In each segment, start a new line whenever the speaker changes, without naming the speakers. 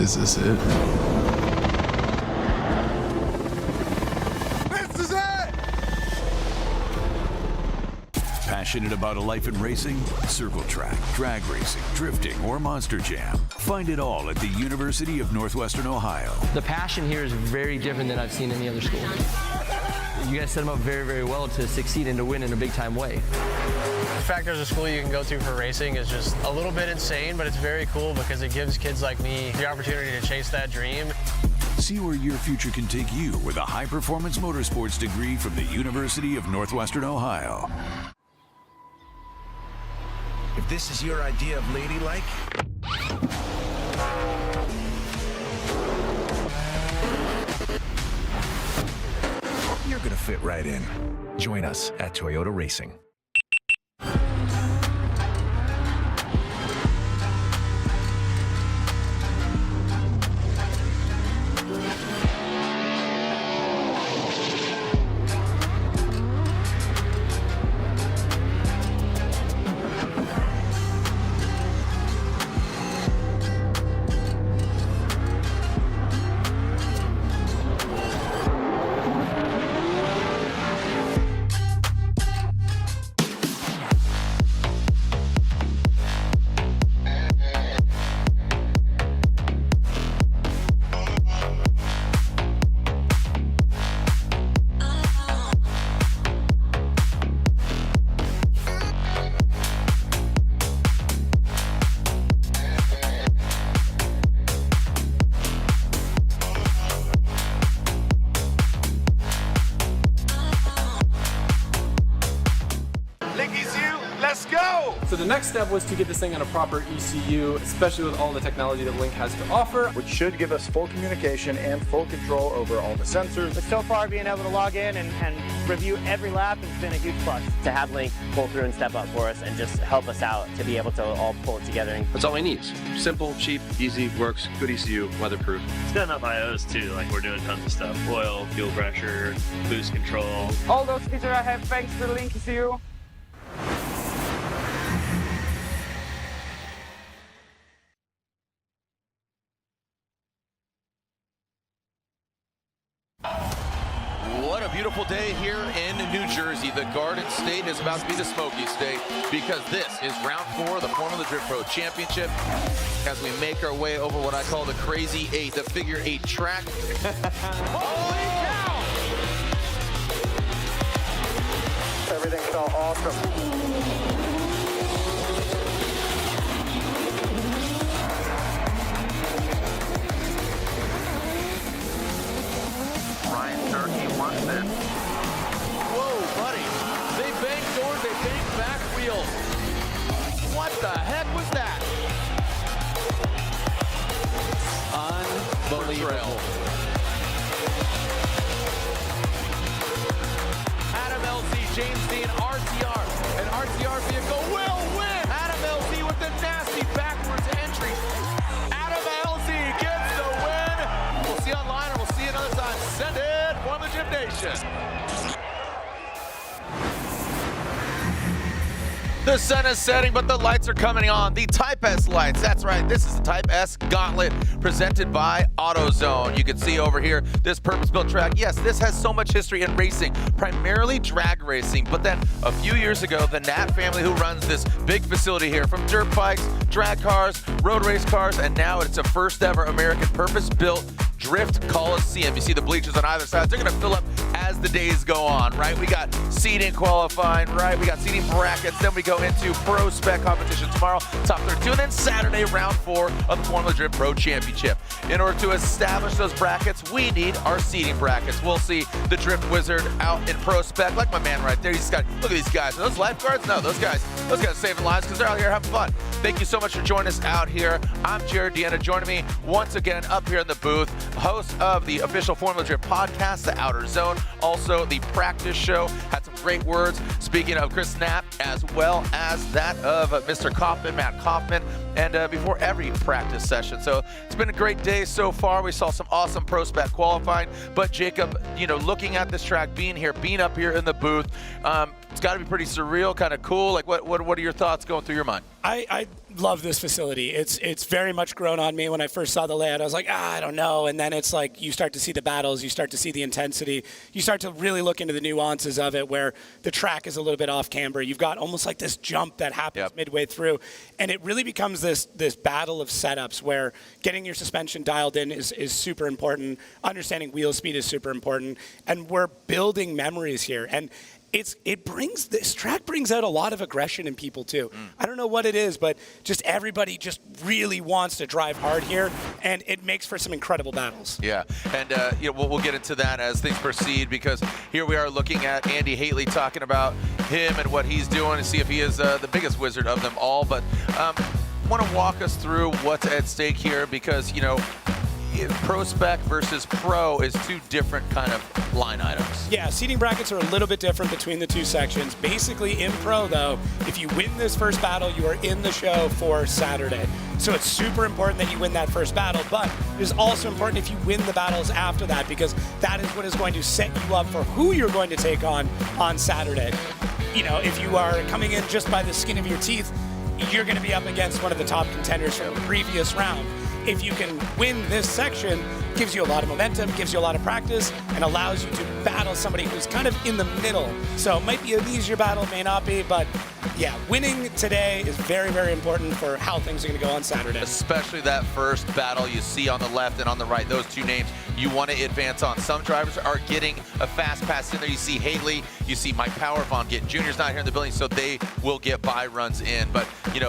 Is this it?
This is it!
Passionate about a life in racing? Circle track, drag racing, drifting, or monster jam. Find it all at the University of Northwestern Ohio.
The passion here is very different than I've seen in any other school. You guys set them up very, very well to succeed and to win in a big-time way.
The fact there's a school you can go to for racing is just a little bit insane, but it's very cool because it gives kids like me the opportunity to chase that dream.
See where your future can take you with a high-performance motorsports degree from the University of Northwestern Ohio.
If this is your idea of ladylike, you're gonna fit right in. Join us at Toyota Racing.
So the next step was to get this thing on a proper ECU, especially with all the technology that Link has to offer.
Which should give us full communication and full control over all the sensors.
But so far, being able to log in and review every lap has been a huge plus.
To have Link pull through and step up for us and just help us out to be able to all pull it together.
That's all we need. Simple, cheap, easy, works, good ECU, weatherproof.
It's got enough IOs too, like we're doing tons of stuff. Oil, fuel pressure, boost control.
All those features I have thanks to the Link ECU.
What a beautiful day here in New Jersey. The Garden State is about to be the Smoky State because this is round 4 of the Formula Drift Pro Championship as we make our way over what I call the Crazy 8, the Figure 8 track. Holy cow!
Everything felt awesome.
Whoa, buddy. They banged doors, they banged back wheels. What the heck was that? Unbelievable. Adam LZ, James Dean, RTR. An RTR vehicle will win. Adam LZ with the nasty backwards entry. Adam LZ gets the win. We'll see you online and we'll see you another time. Send it from the Gymnasium. The sun is setting, but the lights are coming on. The Type S lights, that's right. This is the Type S Gauntlet presented by AutoZone. You can see over here this purpose-built track. Yes, this has so much history in racing, primarily drag racing. But then a few years ago, the Nat family who runs this big facility here, from dirt bikes, drag cars, road race cars, and now it's a first ever American purpose-built Drift Coliseum. You see the bleachers on either side. They're going to fill up as the days go on, right? We got seating qualifying, right? We got seating brackets. Then we go into pro spec competition tomorrow, top 32, and then Saturday, round 4 of the Formula Drift Pro Championship. In order to establish those brackets, we need our seating brackets. We'll see the Drift Wizard out in pro spec, like my man right there. He's got, look at these guys. Are those lifeguards? No, those guys are saving lives because they're out here having fun. Thank you so much for joining us out here. I'm Jared Deanna, joining me once again up here in the booth, host of the official Formula Drift podcast, The Outer Zone, also the practice show. Had some great words, speaking of Chris Knapp, as well as that of Mr. Kaufman, Matt Kaufman, and before every practice session. So it's been a great day so far. We saw some awesome pro spec qualifying, but Jacob, you know, looking at this track, being up here in the booth, It's got to be pretty surreal, kind of cool. Like, what are your thoughts going through your mind?
I love this facility. It's very much grown on me. When I first saw the layout, I was like, I don't know. And then it's like you start to see the battles, you start to see the intensity, you start to really look into the nuances of it, where the track is a little bit off camber. You've got almost like this jump that happens midway through, and it really becomes this battle of setups where getting your suspension dialed in is super important. Understanding wheel speed is super important, and we're building memories here. And this track brings out a lot of aggression in people too. I don't know what it is, but just everybody just really wants to drive hard here, and it makes for some incredible battles.
Yeah, and we'll get into that as things proceed, because here we are looking at Andy Hateley talking about him and what he's doing, and see if he is the biggest wizard of them all. But want to walk us through what's at stake here, because pro spec versus pro is two different kind of line items.
Yeah, seating brackets are a little bit different between the two sections. Basically, in pro, though, if you win this first battle, you are in the show for Saturday. So it's super important that you win that first battle, but it is also important if you win the battles after that, because that is what is going to set you up for who you're going to take on Saturday. If you are coming in just by the skin of your teeth, you're going to be up against one of the top contenders from the previous round. If you can win this section, gives you a lot of momentum, gives you a lot of practice, and allows you to battle somebody who's kind of in the middle. So it might be an easier battle, may not be, but yeah, winning today is very, very important for how things are going to go on Saturday.
Especially that first battle you see on the left and on the right, those two names you want to advance on. Some drivers are getting a fast pass in there. You see Hateley, you see Mike Powerbaum getting, Junior's not here in the building, so they will get by runs in. But,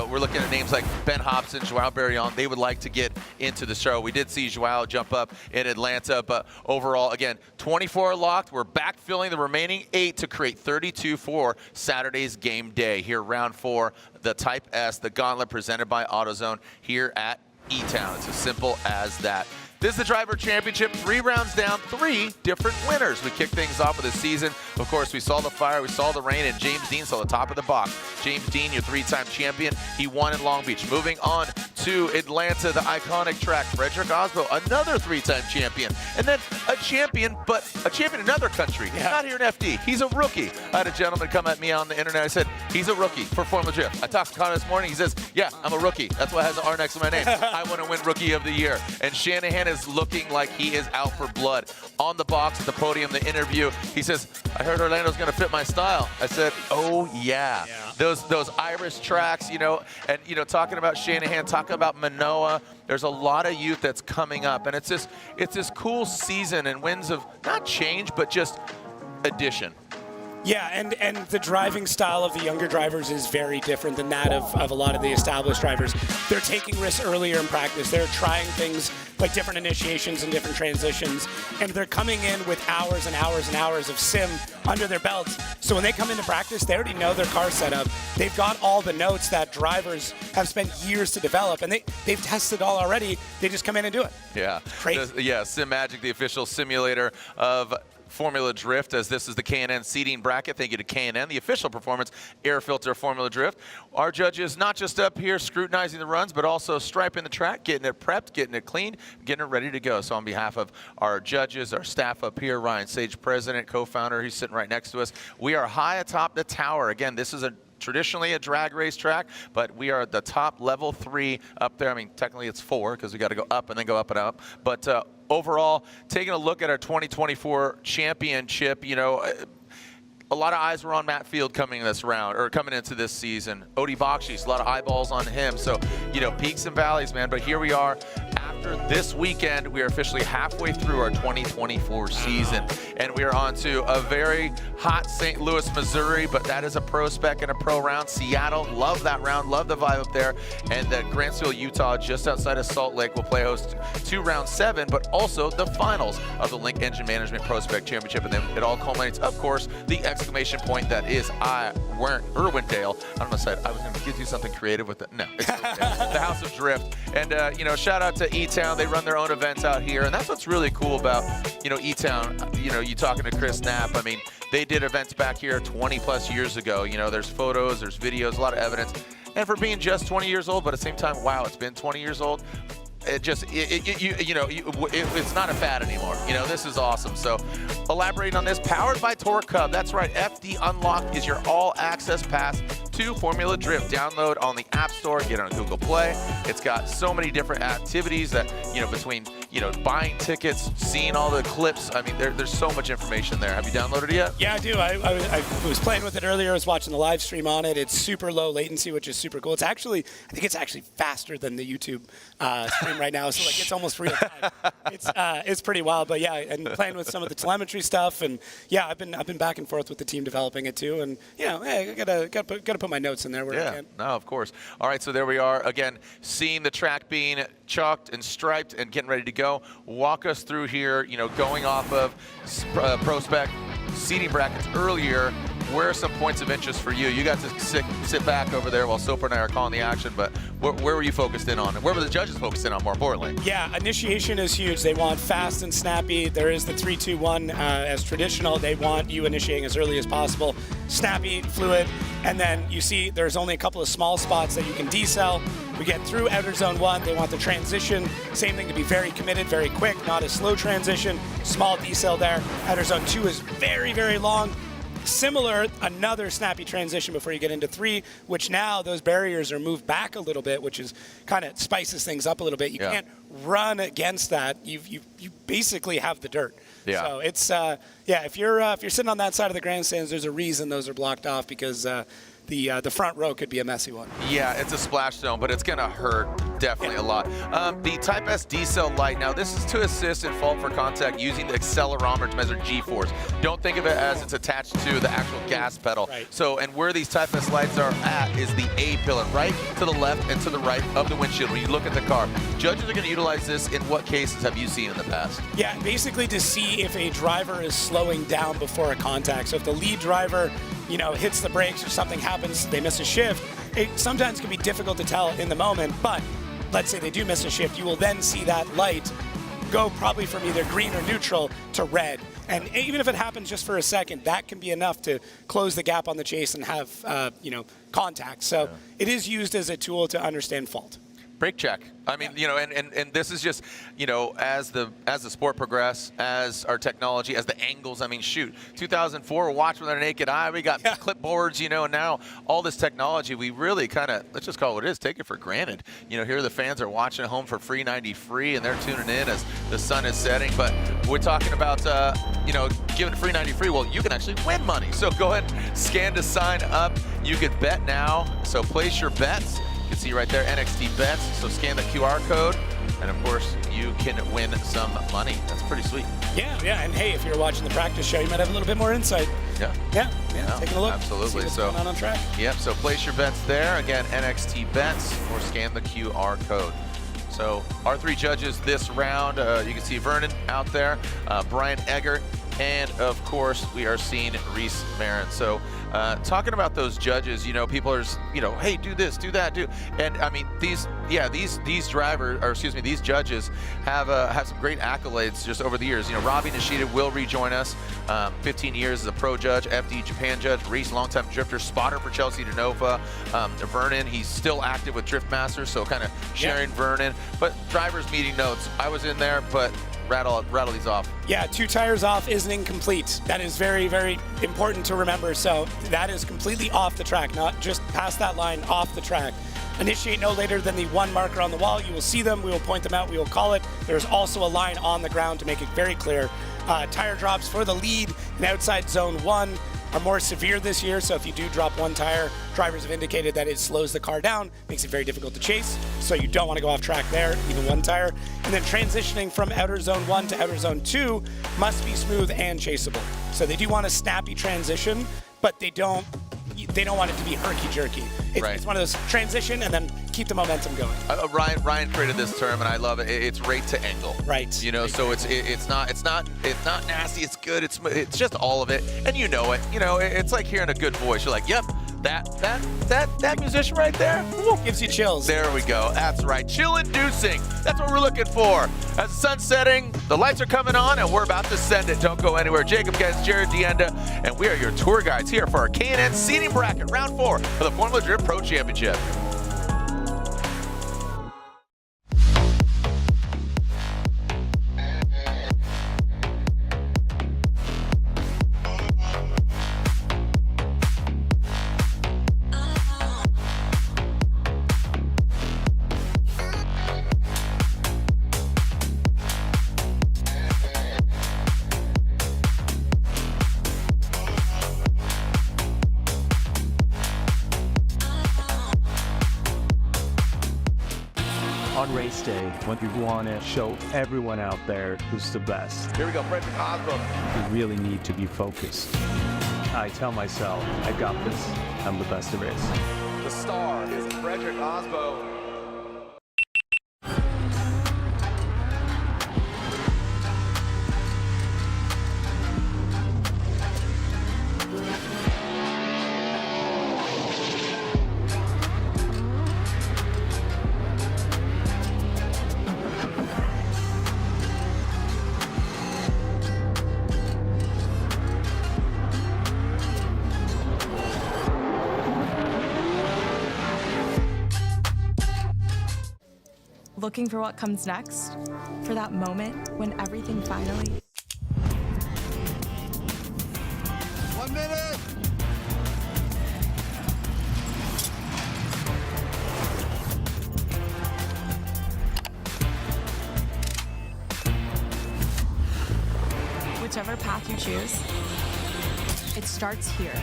we're looking at names like Ben Hobson, Joao Barion. They would like to get into the show. We did see Joao jump up in Atlanta, but overall, again, 24 locked. We're backfilling the remaining 8 to create 32 for Saturday's game day. Here, round 4, the Type S, the gauntlet presented by AutoZone here at E-Town. It's as simple as that. This is the Driver Championship, 3 rounds down, 3 different winners. We kick things off with the season. Of course, we saw the fire, we saw the rain, and James Dean saw the top of the box. James Dean, your 3-time champion. He won in Long Beach. Moving on to Atlanta, the iconic track. Frederick Osbo, another 3-time champion. And then a champion, but a champion in another country. Yeah. Not here in FD. He's a rookie. I had a gentleman come at me on the internet. I said, he's a rookie for Formula Drift. I talked to Connor this morning. He says, yeah, I'm a rookie. That's why it has an R next to my name. I want to win Rookie of the Year. And Shanahan is looking like he is out for blood. On the box, at the podium, the interview, he says, I heard Orlando's going to fit my style. I said, oh, yeah. Those Irish tracks, and, talking about Shanahan, talking about Manoa, there's a lot of youth that's coming up. And it's this cool season and winds of not change, but just addition.
Yeah, and the driving style of the younger drivers is very different than that of a lot of the established drivers. They're taking risks earlier in practice. They're trying things like different initiations and different transitions, and they're coming in with hours and hours and hours of sim under their belts. So when they come into practice, they already know their car setup. They've got all the notes that drivers have spent years to develop, and they've tested all already. They just come in and do it.
Yeah.
Crazy.
Sim Magic, the official simulator of Formula Drift, as this is the K&N seating bracket. Thank you to K&N, the official performance air filter Formula Drift. Our judges not just up here scrutinizing the runs, but also striping the track, getting it prepped, getting it cleaned, getting it ready to go. So on behalf of our judges, our staff up here, Ryan Sage, president, co-founder, he's sitting right next to us. We are high atop the tower. Again, this is traditionally a drag race track, but we are at the top level 3 up there. I mean, technically it's 4 because we got to go up and then go up and up. But overall, taking a look at our 2024 championship, a lot of eyes were on Matt Field coming into this season. Odie Bakshi's, a lot of eyeballs on him. So, peaks and valleys, man. But here we are. After this weekend, we are officially halfway through our 2024 season. And we are on to a very hot St. Louis, Missouri, but that is a pro spec and a pro round. Seattle, love that round, love the vibe up there. And then Grantsville, Utah, just outside of Salt Lake, will play host to round 7, but also the finals of the Link Engine Management Pro Spec Championship. And then it all culminates, of course, the exclamation point that is Irwindale. I almost said I was going to give you something creative with it. No, it's the House of Drift. And, shout out to E-Town. They run their own events out here. And that's what's really cool about, E-Town. You talking to Chris Knapp. I mean, they did events back here 20 plus years ago. There's photos, there's videos, a lot of evidence. And for being just 20 years old, but at the same time, wow, it's been 20 years old. it's not a fad anymore. This is awesome. So elaborating on this, powered by Torque Hub. That's right, FD Unlocked is your all-access pass to Formula Drift. Download on the App Store, get on Google Play. It's got so many different activities that, between, buying tickets, seeing all the clips. I mean, there's so much information there. Have you downloaded it yet?
Yeah, I do. I was playing with it earlier. I was watching the live stream on it. It's super low latency, which is super cool. I think it's actually faster than the YouTube stream right now. So it's almost real time. It's pretty wild. But yeah, and playing with some of the telemetry stuff, and yeah, I've been back and forth with the team developing it too. And hey, I gotta put my notes in there where I can.
No, of course. All right, so there we are again, seeing the track being chalked and striped and getting ready to go. Walk us through here. Going off of Prospect seating brackets earlier. Where are some points of interest for you? You got to sit back over there while Soper and I are calling the action, but where were you focused in on? Where were the judges focused in on, more importantly?
Yeah, initiation is huge. They want fast and snappy. There is the 3-2-1 as traditional. They want you initiating as early as possible. Snappy, fluid, and then you see there's only a couple of small spots that you can decel. We get through outer zone 1. They want the transition. Same thing, to be very committed, very quick, not a slow transition. Small decel there. Outer zone 2 is very, very long. Similar, another snappy transition before you get into 3, which now those barriers are moved back a little bit, which is kind of spices things up a little bit. You can't run against that. You basically have the dirt.
Yeah.
So it's if you're sitting on that side of the grandstands, there's a reason those are blocked off, because the front row could be a messy one.
Yeah, it's a splash zone, but it's going to hurt definitely a lot. The Type S decel light, now this is to assist in fault for contact using the accelerometer to measure G-force. Don't think of it as it's attached to the actual gas pedal.
Right.
So, and where these Type S lights are at is the A pillar, right to the left and to the right of the windshield when you look at the car. Judges are going to utilize this. In what cases have you seen in the past?
Yeah, basically to see if a driver is slowing down before a contact. So if the lead driver, hits the brakes or something happens, they miss a shift, it sometimes can be difficult to tell in the moment, but let's say they do miss a shift, you will then see that light go probably from either green or neutral to red. And even if it happens just for a second, that can be enough to close the gap on the chase and have, contact. So it is used as a tool to understand fault.
Brake check. I mean, and this is just, as the sport progresses, as our technology, as the angles. I mean, shoot, 2004, watch with our naked eye. We got clipboards, and now all this technology, we really kind of, let's just call it what it is, take it for granted. Here the fans are watching at home for free 90 free, and they're tuning in as the sun is setting. But we're talking about, giving free 90 free. Well, you can actually win money. So go ahead, scan to sign up. You can bet now. So place your bets. You can see right there, NXT Bets. So scan the QR code, and of course, you can win some money. That's pretty sweet.
Yeah, and hey, if you're watching the practice show, you might have a little bit more insight. Yeah, taking a look.
Absolutely.
See what's going on track.
Yep, so place your bets there. Again, NXT Bets, or scan the QR code. So our 3 judges this round, you can see Vernon out there, Brian Eggert, and of course, we are seeing Reese Marin. So talking about those judges, people are, hey, do this, do that, do. And I mean, these drivers, or excuse me, these judges have some great accolades just over the years. Robbie Nishida will rejoin us. 15 years as a pro judge, FD Japan judge. Reese, longtime drifter, spotter for Chelsea DeNova. Vernon, he's still active with Drift Masters, so kind of sharing Vernon. But drivers meeting notes, I was in there, but rattle these off. Yeah, 2 tires off isn't incomplete. That is very, very important to remember. So that is completely off the track, not just past that line, off the track. Initiate no later than the 1 marker on the wall. You will see them, we will point them out, we will call it. There's also a line on the ground to make it very clear. Tire drops for the lead and outside zone 1 are more severe this year, so if you do drop 1 tire, drivers have indicated that it slows the car down, makes it very difficult to chase, so you don't want to go off track there, even 1 tire. And then transitioning from outer zone 1 to outer zone 2 must be smooth and chaseable. So they do want a snappy transition, but they don't want it to be herky-jerky. It's one of those transition and then keep the momentum going. Ryan created this term and I love it. It's rate to angle. Right. So it's not nasty. It's good. It's just all of it, and you know it. It's like hearing a good voice. You're like, yep, that musician right there gives you chills. There we go. That's right. Chill-inducing. That's what we're looking for. As the sun's setting, the lights are coming on, and we're about to send it. Don't go anywhere. Jacob Guest, Jared Dienda, and we are your tour guides here for our K&N seating bracket, round 4 for the Formula Drift Pro Championship.
on race day when we want to show everyone out there who's the best.
Here we go, Frederick Osborne.
We really need to be focused. I tell myself, I got this. I'm the best there is.
The star is Frederick Osborne.
Looking for what comes next? For that moment when everything finally...
1 minute!
Whichever path you choose, it starts here.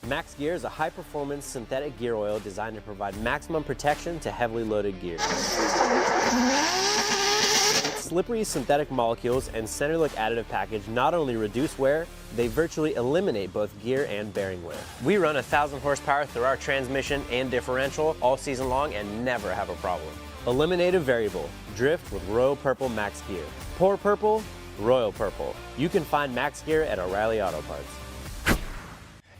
Max Gear is a high-performance synthetic gear oil designed to provide maximum protection to heavily loaded gear. Slippery synthetic molecules and center look additive package not only reduce wear, they virtually eliminate both gear and bearing wear. We run 1,000 horsepower through our transmission and differential all season long and never have a problem. Eliminative variable, drift with Royal Purple Max Gear. Pour purple, Royal Purple. You can find Max Gear at O'Reilly Auto Parts.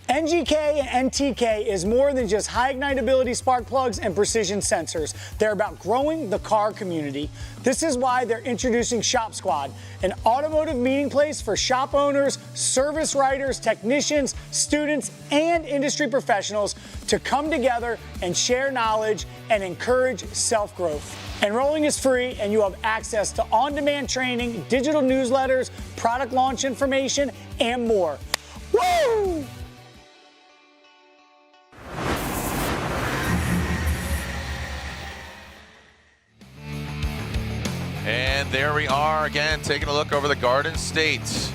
NGK and NTK is more than just high ignitability spark plugs and precision sensors. They're about growing the car community. This is why they're introducing Shop Squad, an automotive meeting place for shop owners, service writers, technicians, students, and industry professionals to come together and share knowledge and encourage self-growth. Enrolling is free and you have access to on-demand training, digital newsletters, product launch information, and more. Woo!
And there we are again, taking a look over the Garden State.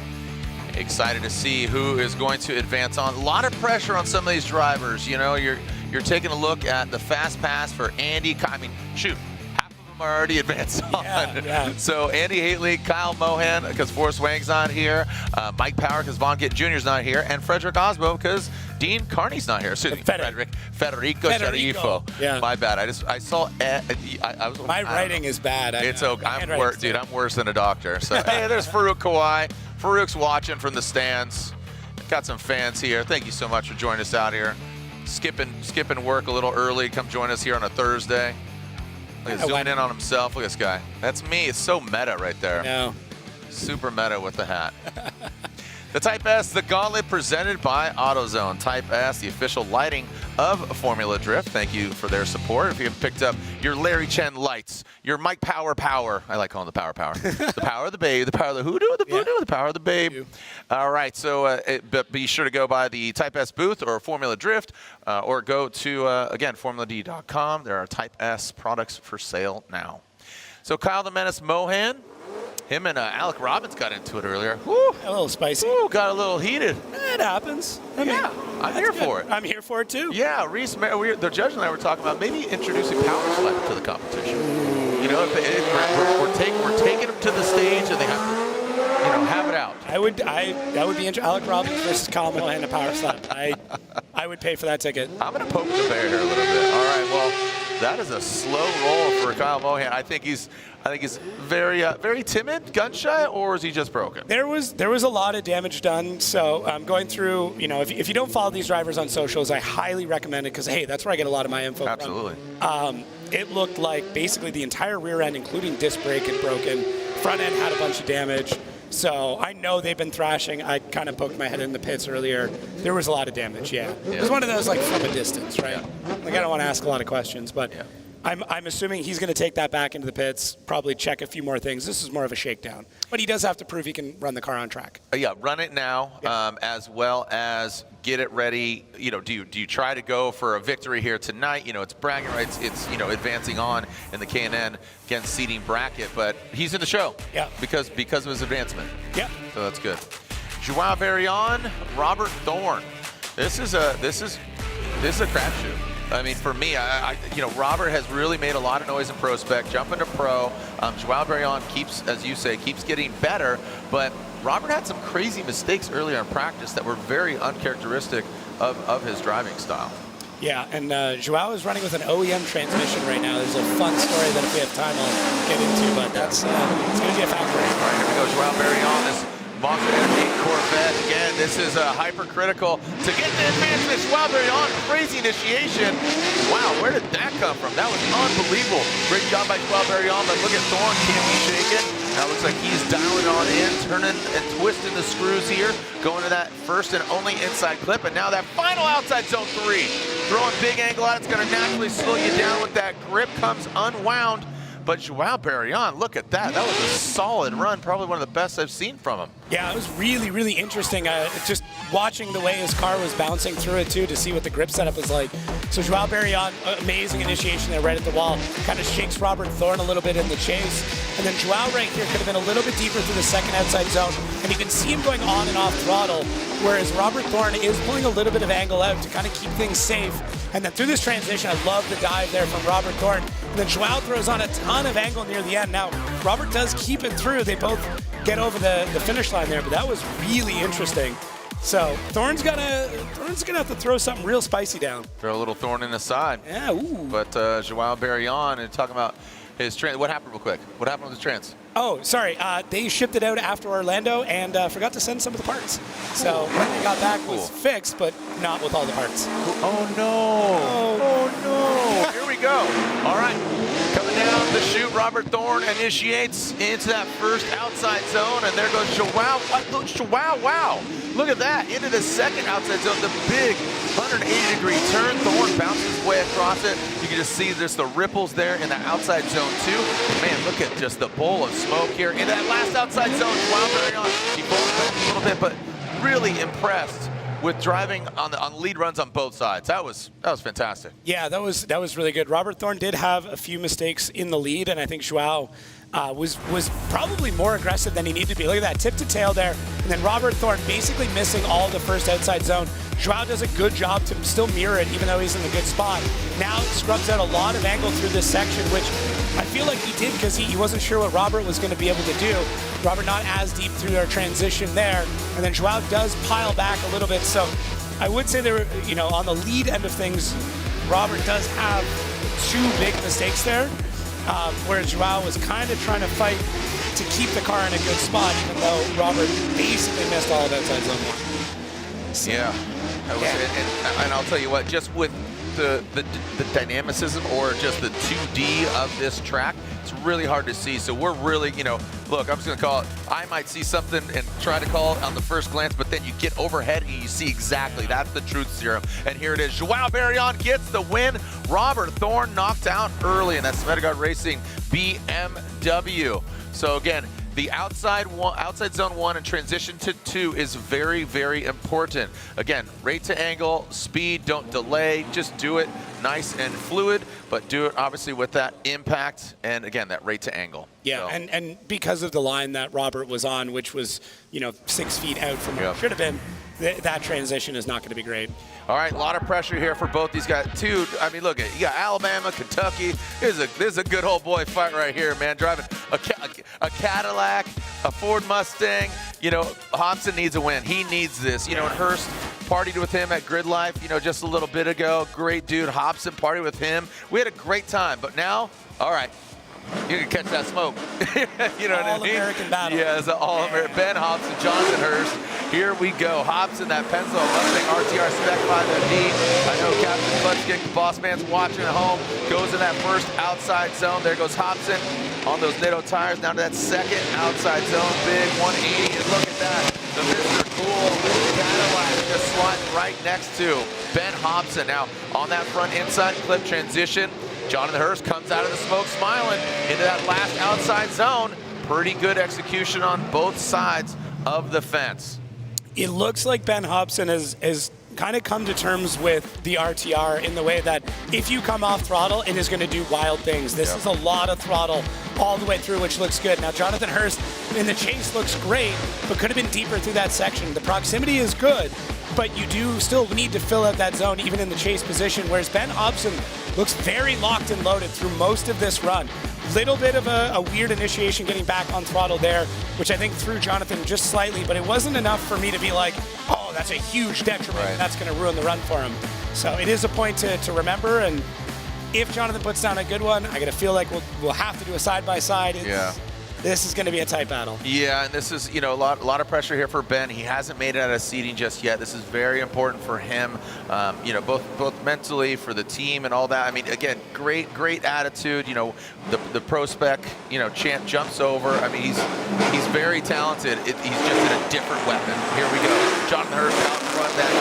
Excited to see who is going to advance on. A lot of pressure on some of these drivers. You know, you're taking a look at the fast pass for Andy. I mean, shoot, half of them are already advanced on.
Yeah.
So Andy Hateley, Kyle Mohan, because Forrest Wang's not here. Mike Power, because Von Gitt Jr. is not here. And Frederick Osbo, because Dean Carney's not here. So Federico Sceriffo.
Yeah.
My bad. I saw.
My writing is bad.
It's okay. I'm worse than a doctor. So hey, there's Farouk Kawai. Farouk's watching from the stands. Got some fans here. Thank you so much for joining us out here. Skipping work a little early. Come join us here on a Thursday. Look at zooming in on himself. Look at this guy. That's me. It's so meta right there.
No.
Super meta with the hat. The Type S, the gauntlet presented by AutoZone. Type S, the official lighting of Formula Drift. Thank you for their support. If you have picked up your Larry Chen lights, your Mike Power, I like calling the Power. The power of the babe, the power of the hoodoo, the voodoo, the power of the babe. All right, so but be sure to go by the Type S booth or Formula Drift, or go to, again, formuladr.com. There are Type S products for sale now. So Kyle the Menace Mohan, him and Alec Robbins got into it earlier. Woo.
A little spicy.
Woo, got a little heated.
It happens. I'm
here for it.
I'm here for it too.
Yeah, Reese, the judge and I were talking about maybe introducing Power Slap to the competition. You know, we're taking them to the stage and they have to, have it out.
That would be interesting. Alec Robbins versus Kyle Mohan, a Power Slap. I would pay for that ticket.
I'm going to poke the bear here a little bit. All right, well, that is a slow roll for Kyle Mohan. I think he's very timid, gun shy, or is he just broken?
There was a lot of damage done. So I'm going through, if you don't follow these drivers on socials, I highly recommend it because, hey, that's where I get a lot of my info
Absolutely.
from. It looked like basically the entire rear end, including disc brake, had broken. Front end had a bunch of damage. So I know they've been thrashing. I kind of poked my head in the pits earlier. There was a lot of damage, yeah. It was one of those, from a distance, right? Like, I don't want to ask a lot of questions, but I'm assuming he's going to take that back into the pits, probably check a few more things. This is more of a shakedown. But he does have to prove he can run the car on track.
Run it now, as well as get it ready. Do you try to go for a victory here tonight? It's bragging rights. It's advancing on in the K&N against seeding bracket, but he's in the show.
Yeah.
Because of his advancement.
Yeah.
So that's good. Joao Barion, Robert Thorne. This is this is a crapshoot. I mean, for me, Robert has really made a lot of noise in pro spec, jumping to pro. Joao Barion keeps, as you say, keeps getting better, but Robert had some crazy mistakes earlier in practice that were very uncharacteristic of his driving style.
Yeah, and Joao is running with an OEM transmission right now. There's a fun story that if we have time I'll get into, but that's it's going to be a factor.
All right, here we go. Joao Barion, this Monster Energy Corvette. Again, this is hypercritical to get the advancement. Joao Barion, crazy initiation. Wow, where did that come from? That was unbelievable. Great job by Joao Barion, but look at Thorne, can't be shaken. Now looks like he's dialing on in, turning and twisting the screws here, going to that first and only inside clip, and now that final outside zone 3. Throwing big angle out, it's going to naturally slow you down with that grip, comes unwound. But Joao Barion, look at that. That was a solid run, probably one of the best I've seen from him.
Yeah, it was really, really interesting. Just watching the way his car was bouncing through it, too, to see what the grip setup was like. So Joao Barion, amazing initiation there right at the wall. Kind of shakes Robert Thorne a little bit in the chase. And then Joao right here could have been a little bit deeper through the second outside zone. And you can see him going on and off throttle, whereas Robert Thorne is pulling a little bit of angle out to kind of keep things safe. And then through this transition, I love the dive there from Robert Thorne. And then Joao throws on a ton of angle near the end. Now, Robert does keep it through. They both get over the finish line there, but that was really interesting. So Thorne's gonna have to throw something real spicy down.
Throw a little Thorne in the side.
Yeah, ooh.
But Joao Barion, and talking about his trans, what happened real quick? What happened with his trans?
Oh, sorry. They shipped it out after Orlando and forgot to send some of the parts. So when they got back, it was fixed, but not with all the parts.
Oh no! Oh no! Here we go. All right, coming down the chute, Robert Thorne initiates into that first outside zone, and there goes Joao. Joao! Wow! Look at that, into the second outside zone, the big 180-degree turn. Thorne bounces his way across it. You can just see there's the ripples there in the outside zone too. Man, look at just the bowl of smoke here in that last outside zone. Joao Barion, he pulls back a little bit, but really impressed with driving on lead runs on both sides. That was fantastic.
Yeah, that was really good. Robert Thorne did have a few mistakes in the lead, and I think Joao was probably more aggressive than he needed to be. Look at that, tip to tail there, and then Robert Thorne basically missing all the first outside zone. Joao does a good job to still mirror it, even though he's in a good spot. Now scrubs out a lot of angle through this section, which I feel like he did because he wasn't sure what Robert was going to be able to do. Robert not as deep through our transition there, and then Joao does pile back a little bit. So I would say there, on the lead end of things, Robert does have 2 big mistakes there, whereas Joao was kind of trying to fight to keep the car in a good spot, even though Robert basically missed all of outside zone 1. So,
yeah. And I'll tell you what, just with the dynamicism or just the 2D of this track, it's really hard to see. So we're really, look, I'm just going to call it, I might see something and try to call it on the first glance, but then you get overhead and you see exactly. That's the truth serum. And here it is. Joao Barion gets the win. Robert Thorne knocked out early in that Smetagard Racing BMW. So again, the outside zone 1 and transition to 2 is very, very important. Again, rate to angle, speed, don't delay, just do it nice and fluid, but do it obviously with that impact and again, that rate to angle.
Yeah, so. and because of the line that Robert was on, which was, 6 feet out from where it should have been, that transition is not going to be great.
All right, a lot of pressure here for both these guys. I mean, look, you got Alabama, Kentucky. This is a good old boy fight right here, man. Driving a Cadillac, a Ford Mustang. Hobson needs a win. He needs this. And Hurst partied with him at Grid Life, just a little bit ago. Great dude. Hobson partied with him. We had a great time, but now, all right. You can catch that smoke. You know what I mean?
All-American battle.
Yeah, it's an all-American. Ben Hobson, Jonathan Hurst. Here we go. Hobson, that Penzo Mustang RTR Spec 5MD. I know Captain Brutsky, Boss Man's watching at home. Goes in that first outside zone. There goes Hobson on those Nitto tires. Down to that second outside zone. Big 180. And look at that. The Mr. Cool Cadillac just sliding right next to Ben Hobson. Now, on that front inside clip transition, Jonathan Hurst comes out of the smoke smiling into that last outside zone. Pretty good execution on both sides of the fence.
It looks like Ben Hobson has kind of come to terms with the RTR in the way that if you come off throttle, it is going to do wild things. This is a lot of throttle all the way through, which looks good. Now, Jonathan Hurst in the chase looks great, but could have been deeper through that section. The proximity is good, but you do still need to fill out that zone even in the chase position, whereas Ben Hobson looks very locked and loaded through most of this run. Little bit of a weird initiation getting back on throttle there, which I think threw Jonathan just slightly, but it wasn't enough for me to be like, oh, that's a huge detriment, and that's going to ruin the run for him. So it is a point to remember, and if Jonathan puts down a good one, I got to feel like we'll have to do a side-by-side. This is going to be a tight battle.
Yeah, and this is, you know, a lot of pressure here for Ben. He hasn't made it out of seeding just yet. This is very important for him, you know, both mentally, for the team and all that. I mean, again, great attitude. You know, the pro spec, you know, champ jumps over. I mean, he's very talented. He's just in a different weapon. Here we go. Jonathan Hurst out in front, that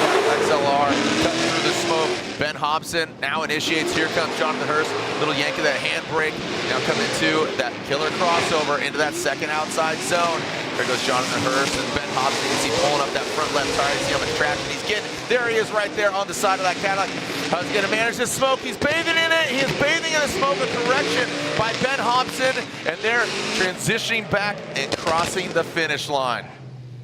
XLR, cutting through the smoke. Ben Hobson now initiates. Here comes Jonathan Hurst. Little yank of that handbrake. Now coming to that killer crossover into that second outside zone. There goes Jonathan Hurst and Ben Hobson. You see pulling up that front left tire. You see how much traction he's getting. There he is right there on the side of that Cadillac. How's he going to manage this smoke? He's bathing in it. He is bathing in the smoke. A correction by Ben Hobson. And they're transitioning back and crossing the finish line.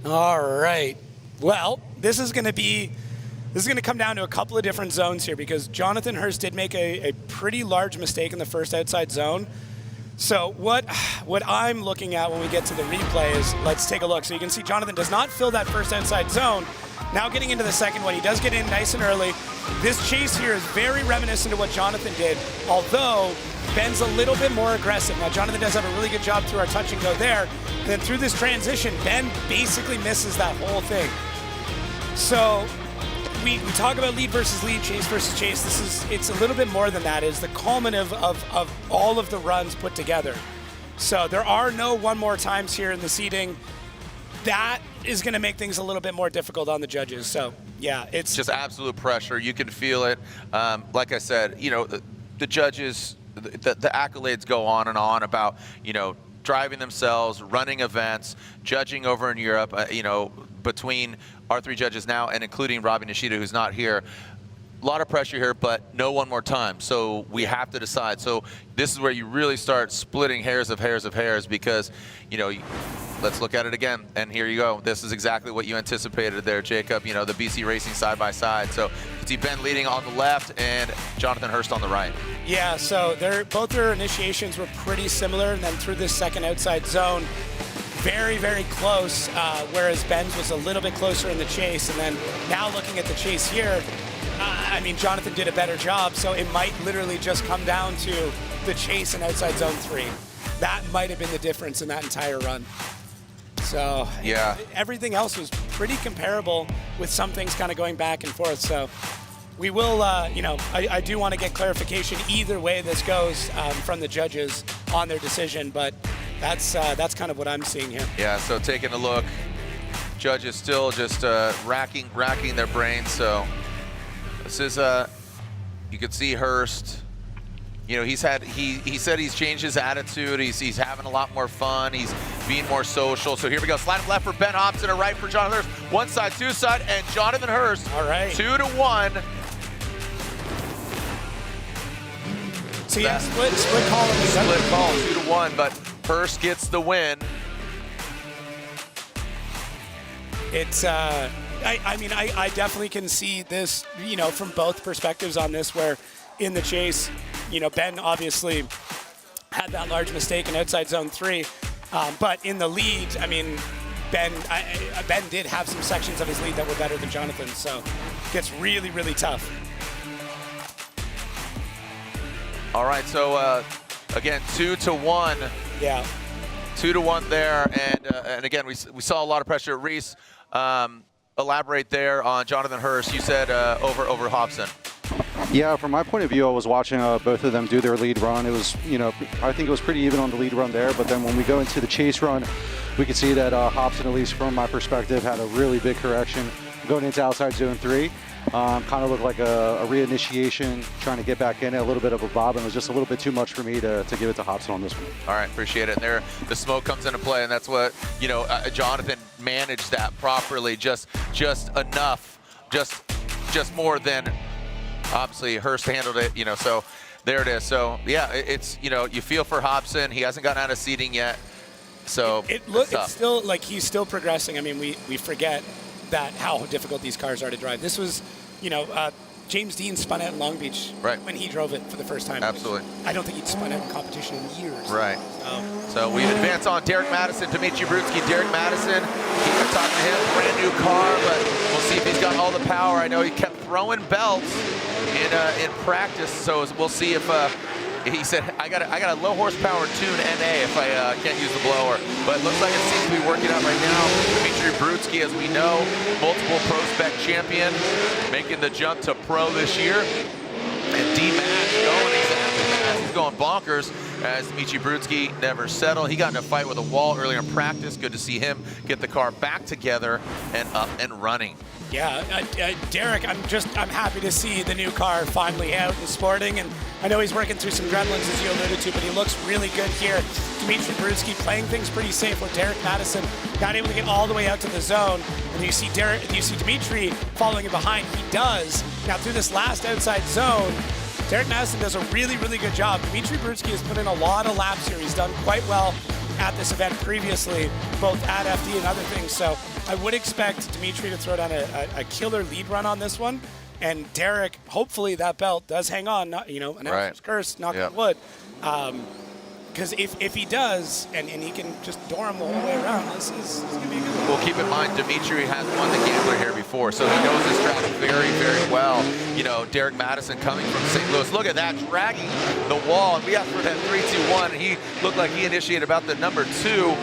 All right. Well, this is going to come down to a couple of different zones here, because Jonathan Hurst did make a pretty large mistake in the first outside zone. So what I'm looking at when we get to the replay is, let's take a look. So you can see Jonathan does not fill that first outside zone. Now getting into the second one, he does get in nice and early. This chase here is very reminiscent of what Jonathan did, although Ben's a little bit more aggressive. Now Jonathan does have a really good job through our touch and go there. And then through this transition, Ben basically misses that whole thing. So we talk about lead versus lead, chase versus chase. It's a little bit more than that. It's the culminant of all of the runs put together. So there are no one more times here in the seating. That is going to make things a little bit more difficult on the judges. So yeah, it's
just absolute pressure. You can feel it. Like I said, you know, the judges, the accolades go on and on about, you know, driving themselves, running events, judging over in Europe, you know, between our three judges now and including Robbie Nishida, who's not here. A lot of pressure here, but no one more time. So we have to decide. So this is where you really start splitting hairs of hairs, because, you know, let's look at it again. And here you go. This is exactly what you anticipated there, Jacob. You know, the BC Racing side by side. So you see Ben leading on the left and Jonathan Hurst on the right.
Yeah, so both their initiations were pretty similar, and then through this second outside zone, very, very close, whereas Ben's was a little bit closer in the chase. And then now looking at the chase here, I mean, Jonathan did a better job, so it might literally just come down to the chase in outside zone 3. That might have been the difference in that entire run. So
yeah,
everything else was pretty comparable, with some things kind of going back and forth. So we will, you know, I do want to get clarification either way this goes from the judges on their decision, but that's kind of what I'm seeing here.
Yeah, so taking a look, judges still just racking their brains. So this is, you can see Hurst, you know, he said he's changed his attitude. He's having a lot more fun. He's being more social. So here we go. Slide left for Ben Hobson, a right for Jonathan Hurst. One side, two side, and Jonathan Hurst.
All right.
2-1.
So yeah, split call.
Split call, 2-1, but Hurst gets the win.
It's, I mean, I definitely can see this, you know, from both perspectives on this, where in the chase, you know, Ben obviously had that large mistake in outside zone 3, but in the lead, I mean, Ben did have some sections of his lead that were better than Jonathan, so it gets really, really tough.
All right, so again, 2-1.
Yeah.
2-1 there, and again, we saw a lot of pressure. Reese, elaborate there on Jonathan Hurst. You said over Hobson.
Yeah, from my point of view, I was watching both of them do their lead run. It was, you know, I think it was pretty even on the lead run there, but then when we go into the chase run, we could see that Hobson, at least from my perspective, had a really big correction going into outside zone 3. Kind of looked like a reinitiation, trying to get back in it, a little bit of a bob, and it was just a little bit too much for me to give it to Hobson on this one.
All right, appreciate it. And there, the smoke comes into play, and that's what, you know, Jonathan managed that properly, just enough, just more than, obviously, Hurst handled it, you know, so there it is. So, yeah, it's, you know, you feel for Hobson. He hasn't gotten out of seating yet, so
it's still, like, he's still progressing. I mean, we forget that how difficult these cars are to drive. This was, you know, James Dean spun out in Long Beach when he drove it for the first time.
Absolutely.
I don't think he'd spun out in competition in years.
Right. So we advance on Derek Madison, Dimitri Brutsky. Derek Madison, keep talking to him, brand new car, but we'll see if he's got all the power. I know he kept throwing belts in practice, so we'll see if he said, I got a low horsepower tune NA if I can't use the blower. But it looks like it seems to be working out right now. Dimitri Brutsky, as we know, multiple pro spec champion, making the jump to pro this year. And D-Max going exactly. He's going bonkers as Dimitri Brutsky never settled. He got in a fight with a wall earlier in practice. Good to see him get the car back together and up and running.
Yeah, Derek, I'm happy to see the new car finally out and sporting, and I know he's working through some gremlins, as you alluded to, but he looks really good here. Dimitri Brutsky playing things pretty safe, with Derek Madison not able to get all the way out to the zone, and you see Dimitri following him behind. He does. Now through this last outside zone, Derek Madison does a really, really good job. Dimitri Brutsky has put in a lot of laps here. He's done quite well at this event previously, both at FD and other things. So I would expect Dimitri to throw down a killer lead run on this one. And Derek, hopefully that belt does hang on, not, you know, an announcer's curse, knock on wood. Because if he does, and he can just door him the whole way around, this is going to be a good one.
Well, keep in mind, Dimitri has won the Gambler here before, so he knows this track very, very well. You know, Derek Madison coming from St. Louis. Look at that, dragging the wall. And we asked for that 3-2-1, and he looked like he initiated about the number 2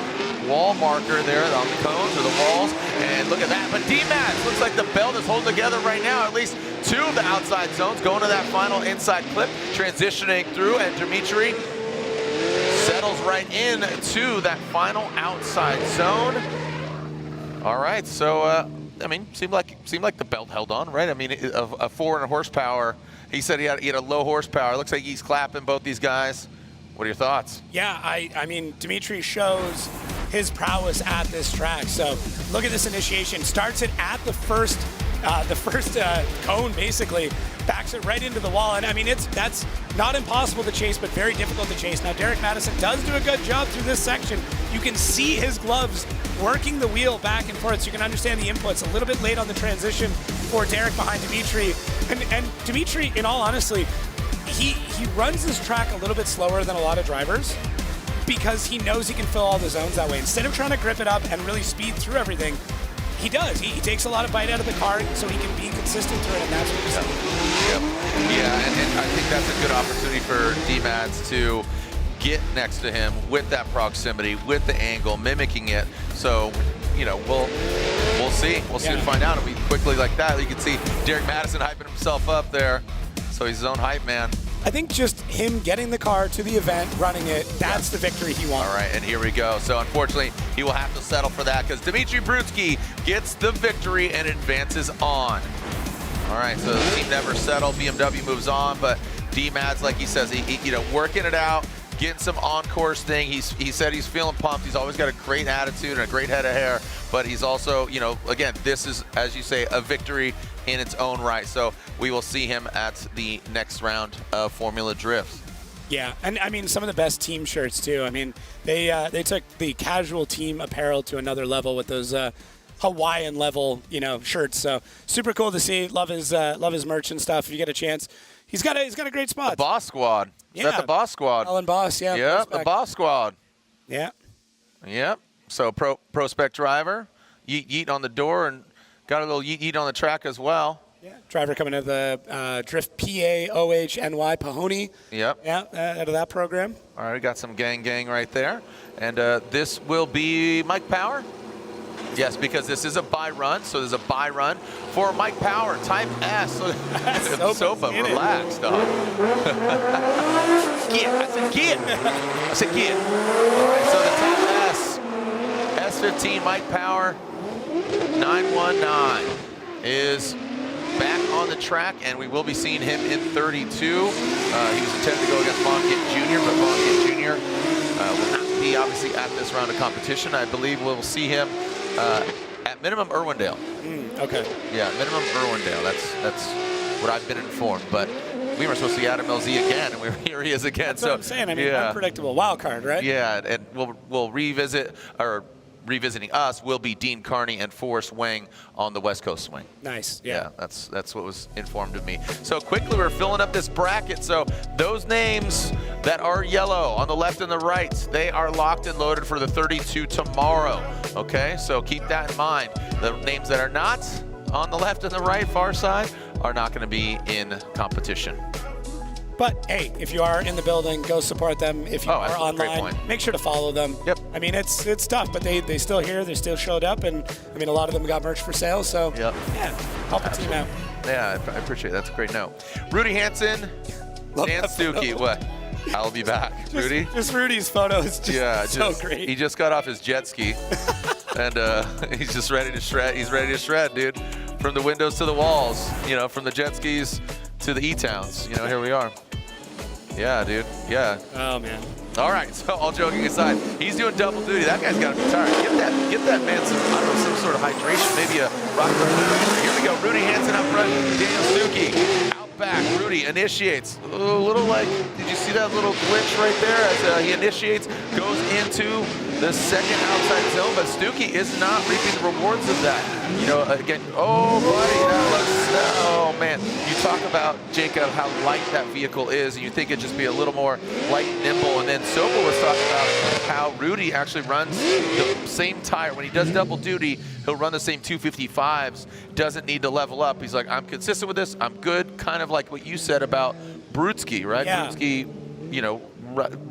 wall marker there on the cones or the walls. And look at that. But D-Max looks like the belt is holding together right now. At least 2 of the outside zones going to that final inside clip, transitioning through, and Dimitri settles right in to that final outside zone. All right, so I mean, seemed like the belt held on, right? I mean, a 400 horsepower. He said he had a low horsepower. Looks like he's clapping both these guys. What are your thoughts?
Yeah, I mean, Dimitri shows his prowess at this track. So look at this initiation. Starts it at the first cone, basically. Backs it right into the wall. And I mean, that's not impossible to chase, but very difficult to chase. Now, Derek Madison does do a good job through this section. You can see his gloves working the wheel back and forth, so you can understand the inputs. A little bit late on the transition for Derek behind Dimitri. And Dimitri, in all honesty, he runs this track a little bit slower than a lot of drivers because he knows he can fill all the zones that way. Instead of trying to grip it up and really speed through everything, he does. He takes a lot of bite out of the car so he can be consistent through it, and that's what you see.
Yep. Yeah, and I think that's a good opportunity for D-Mads to get next to him with that proximity, with the angle, mimicking it. So, you know, we'll see. We'll soon find out. It'll be quickly like that. You can see Derek Madison hyping himself up there. So he's his own hype man.
I think just him getting the car to the event, running it, that's the victory he wants.
All right, and here we go. So unfortunately, he will have to settle for that because Dimitri Brutsky gets the victory and advances on. All right, so the team never settled. BMW moves on, but D-Mads, like he says, he you know, working it out, getting some on-course thing. He said he's feeling pumped. He's always got a great attitude and a great head of hair, but he's also, you know, again, this is, as you say, a victory in its own right. So we will see him at the next round of Formula Drifts.
Yeah, and I mean, some of the best team shirts too. I mean, they took the casual team apparel to another level with those Hawaiian level, you know, shirts. So super cool to see. Love his merch and stuff. If you get a chance, he's got a great spot.
The Boss Squad. Is that the Boss Squad?
Alan Boss, yeah.
Yeah, the Boss Squad.
Yeah.
Yep. So pro spec driver, yeet on the door, and got a little yeet on the track as well.
Yeah. Driver coming out of the Drift PAOHNY Pahoney.
Yep.
Yeah, out of that program.
All right, we got some gang right there. And this will be Mike Power. Yes, because this is a buy run, so there's a buy run for Mike Power, Type S. Sopa, relax, dog. I said get. All right, so the Type S, S15 Mike Power 919 is back on the track, and we will be seeing him in 32. He was intended to go against Von Gitt Jr., but Von Gitt Jr. Will not be obviously at this round of competition. I believe we'll see him at minimum Irwindale.
Okay.
Yeah, minimum Irwindale. That's what I've been informed. But we were supposed to see Adam LZ again, and here he is again.
That's what I'm saying. I mean, unpredictable wild card, right?
Yeah, and we'll revisit or revisiting us will be Dean Carney and Forrest Wang on the West Coast swing.
Nice.
Yeah, that's what was informed of me. So quickly, we're filling up this bracket. So those names that are yellow on the left and the right, they are locked and loaded for the 32 tomorrow. Okay, so keep that in mind. The names that are not on the left and the right, far side, are not going to be in competition.
But hey, if you are in the building, go support them. If you are online, make sure to follow them.
Yep.
I mean, it's tough, but they still here. They still showed up, and I mean, a lot of them got merch for sale. So
yep.
Yeah, help the team out.
Yeah, I appreciate it. That's a great note. Rudy Hansen, Dan Stuke, what? I'll be back. Rudy?
Just Rudy's photo is just so great.
He just got off his jet ski, and he's just ready to shred. He's ready to shred, dude. From the windows to the walls, you know, from the jet skis to the E-Towns. You know, here we are. Yeah, dude. Yeah.
Oh, man.
All right. So all joking aside, he's doing double duty. That guy's got to be tired. Get that man some, I don't know, some sort of hydration, maybe a rock. Here we go. Rudy Hansen up front. Daniel Stuke out back. Rudy initiates. A little like, did you see that little glitch right there as he initiates, goes into the second outside zone, but Stuke is not reaping the rewards of that. You know, again, oh, buddy, that looks, oh, man. You talk about, Jacob, how light that vehicle is, and you think it'd just be a little more light and nimble, and then Sobel was talking about how Rudy actually runs the same tire. When he does double duty, he'll run the same 255s, doesn't need to level up. He's like, I'm consistent with this, I'm good, kind of like what you said about Brutsky, right?
Yeah.
Brutsky, you know,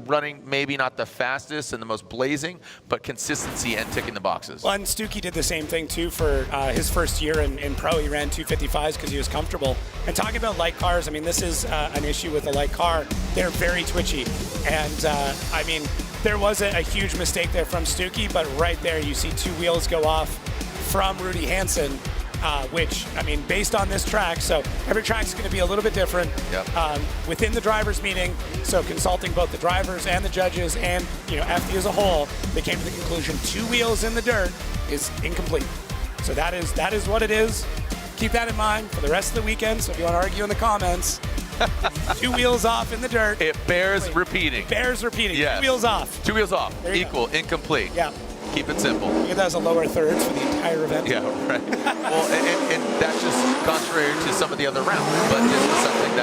running maybe not the fastest and the most blazing, but consistency and ticking the boxes.
Well, and Stuke did the same thing too for his first year in pro. He ran 255s because he was comfortable. And talking about light cars, I mean, this is an issue with a light car. They're very twitchy. And I mean, there was a huge mistake there from Stuke, but right there you see two wheels go off from Rudy Hansen. Which, I mean, based on this track, so every track's going to be a little bit different.
Yep.
Within the drivers' meeting, so consulting both the drivers and the judges and, you know, FD as a whole, they came to the conclusion 2 wheels in the dirt is incomplete. So that is what it is. Keep that in mind for the rest of the weekend. So if you want to argue in the comments, 2 wheels off in the dirt.
It bears repeating.
It bears repeating.
Yes.
2 wheels off.
2 wheels off.
There you
Equal,
go.
incomplete.
Yeah.
Keep it simple.
Look at that as a lower thirds for the entire event.
Yeah, right. Well, and that's just contrary to some of the other rounds, but this is something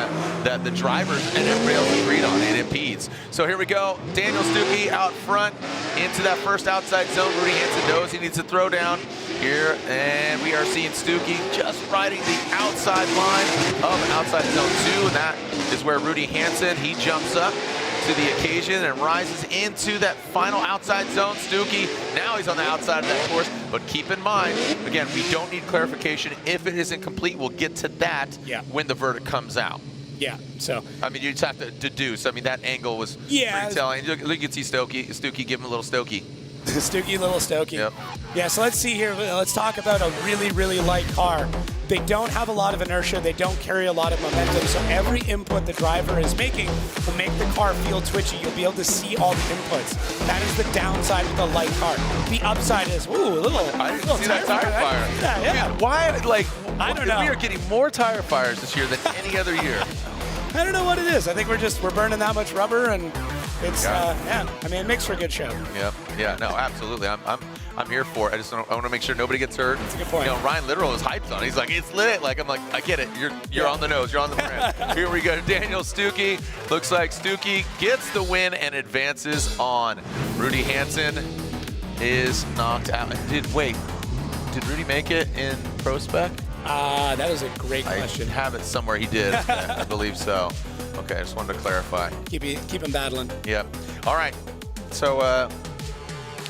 that the drivers and everybody else agreed on. It impedes. So here we go. Daniel Stuke out front into that first outside zone. Rudy Hansen knows he needs to throw down here, and we are seeing Stuke just riding the outside line of outside zone 2, and that is where Rudy Hansen, he jumps up to the occasion and rises into that final outside zone. Stuke, now he's on the outside of that course, but keep in mind, again, we don't need clarification. If it isn't complete, we'll get to that when the verdict comes out.
Yeah, so.
I mean, you just have to deduce. I mean, that angle was pretty telling. Look, you can see Stuke give him a little Stokey.
Stuke, little Stokey.
Yep.
Yeah, so let's see here. Let's talk about a really, really light car. They don't have a lot of inertia. They don't carry a lot of momentum. So every input the driver is making will make the car feel twitchy. You'll be able to see all the inputs. That is the downside with a light car. The upside is, ooh, a little.
I didn't see that tire fire.
Yeah.
Why, like,
I don't know.
We are getting more tire fires this year than any other year.
I don't know what it is. I think we're burning that much rubber, and it's I mean, it makes for a good show.
Yeah, no, absolutely. I'm here for it. I want to make sure nobody gets hurt.
That's a good point.
You know, Ryan Literal is hyped on it. He's like, it's lit. Like, I'm like, I get it. You're on the nose. You're on the brand. Here we go. Daniel Stuke. Looks like Stuke gets the win and advances on. Rudy Hansen is knocked out. Did Rudy make it in Pro Spec?
That is a great question.
I have it somewhere. He did. I believe so. Okay, I just wanted to clarify.
Keep him battling.
Yep. All right. So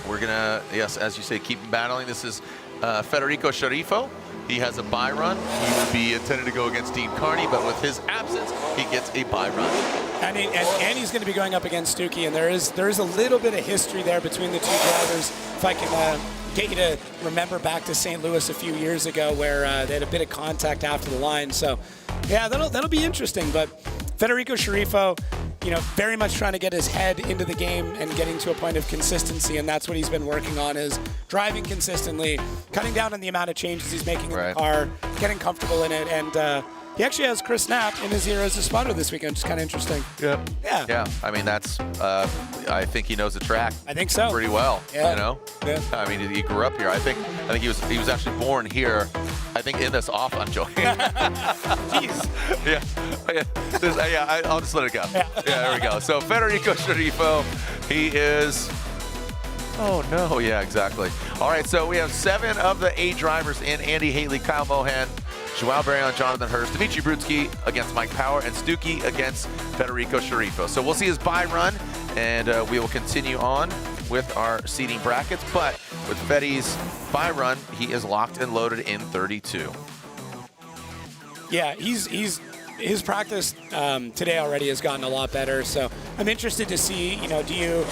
we're gonna, yes, as you say, keep him battling. This is Federico Sceriffo. He has a bye run. He would be intended to go against Dean Carney, but with his absence, he gets a bye run.
And he's going to be going up against Stuke, and there is a little bit of history there between the two drivers. If I can get you to remember back to St. Louis a few years ago, where they had a bit of contact after the line. So, yeah, that'll be interesting. But Federico Sceriffo, you know, very much trying to get his head into the game and getting to a point of consistency, and that's what he's been working on, is driving consistently, cutting down on the amount of changes he's making in the car, getting comfortable in it, and He actually has Chris Knapp in his ear as a spotter this weekend, which is kind of interesting.
Yeah.
Yeah.
Yeah. I mean, that's. I think he knows the track.
I think so.
Pretty well.
Yeah.
You know.
Yeah.
I mean, he grew up here. I think he was actually born here. I think in this off. I'm joking.
Jeez.
Yeah. I'll just let it go. Yeah. There we go. So Federico Sceriffo, he is. Oh no. Yeah. Exactly. All right. So we have 7 of the 8 drivers in: Andy Hateley, Kyle Mohan, Joao Barion, Jonathan Hurst, Dimitri Brutsky against Mike Power, and Stuke against Federico Sceriffo. So we'll see his bye run, and we will continue on with our seating brackets. But with Fetty's bye run, he is locked and loaded in 32.
Yeah, his practice today already has gotten a lot better. So I'm interested to see, do you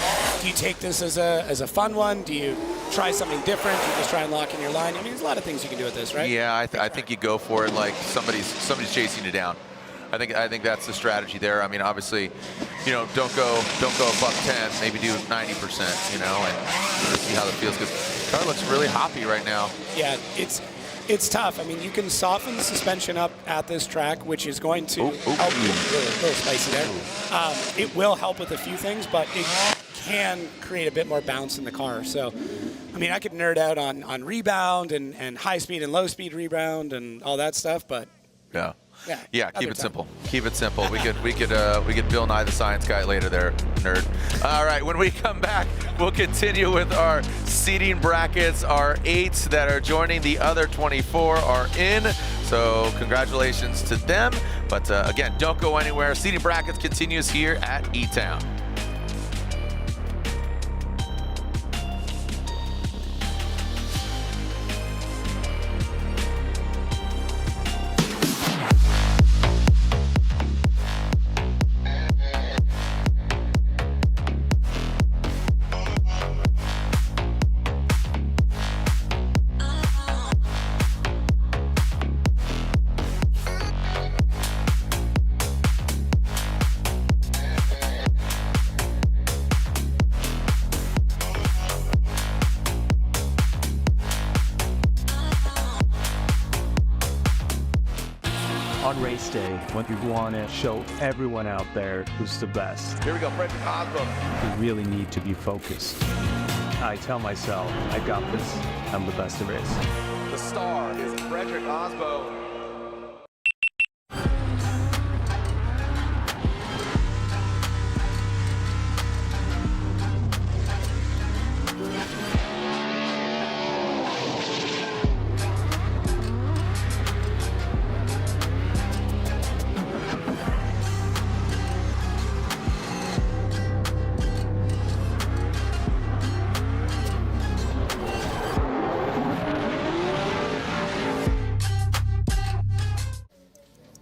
take this as a fun one? Do you try something different? Do you just try and lock in your line? I mean, there's a lot of things you can do with this, right?
Yeah, I think you go for it like somebody's chasing you down. I think that's the strategy there. I mean, obviously, don't go $110, maybe do 90%, and see how that feels, because the car looks really hoppy right now.
Yeah, it's tough. I mean, you can soften the suspension up at this track, which is going to help you. A little spicy there. It will help with a few things, but it can create a bit more bounce in the car. So, I mean, I could nerd out on rebound and high speed and low speed rebound and all that stuff, but
yeah, keep it simple. Keep it simple. We could Bill Nye the Science Guy later there, nerd. All right, when we come back, we'll continue with our seating brackets. Our 8s that are joining, the other 24 are in. So congratulations to them. But again, don't go anywhere. Seating brackets continues here at E-Town.
On race day, when you want to show everyone out there who's the best.
Here we go, Frederick Osborne.
You really need to be focused. I tell myself, I got this. I'm the best there is.
The star is Frederick Osborne.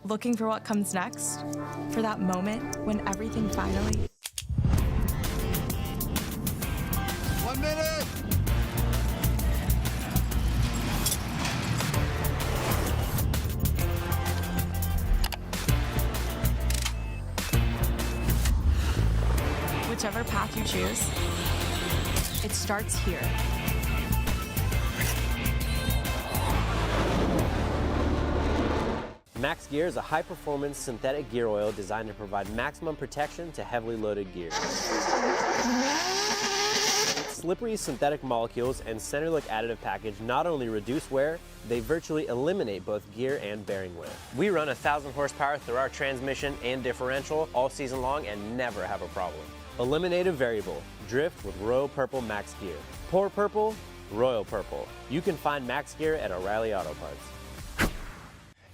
Looking for what comes next? For that moment when everything finally...
1 minute!
Whichever path you choose, it starts here.
Max Gear is a high-performance synthetic gear oil designed to provide maximum protection to heavily loaded gear. Slippery synthetic molecules and center look additive package not only reduce wear, they virtually eliminate both gear and bearing wear. We run 1,000 horsepower through our transmission and differential all season long and never have a problem. Eliminate a variable. Drift with Royal Purple Max Gear. Pour purple, Royal Purple. You can find Max Gear at O'Reilly Auto Parts.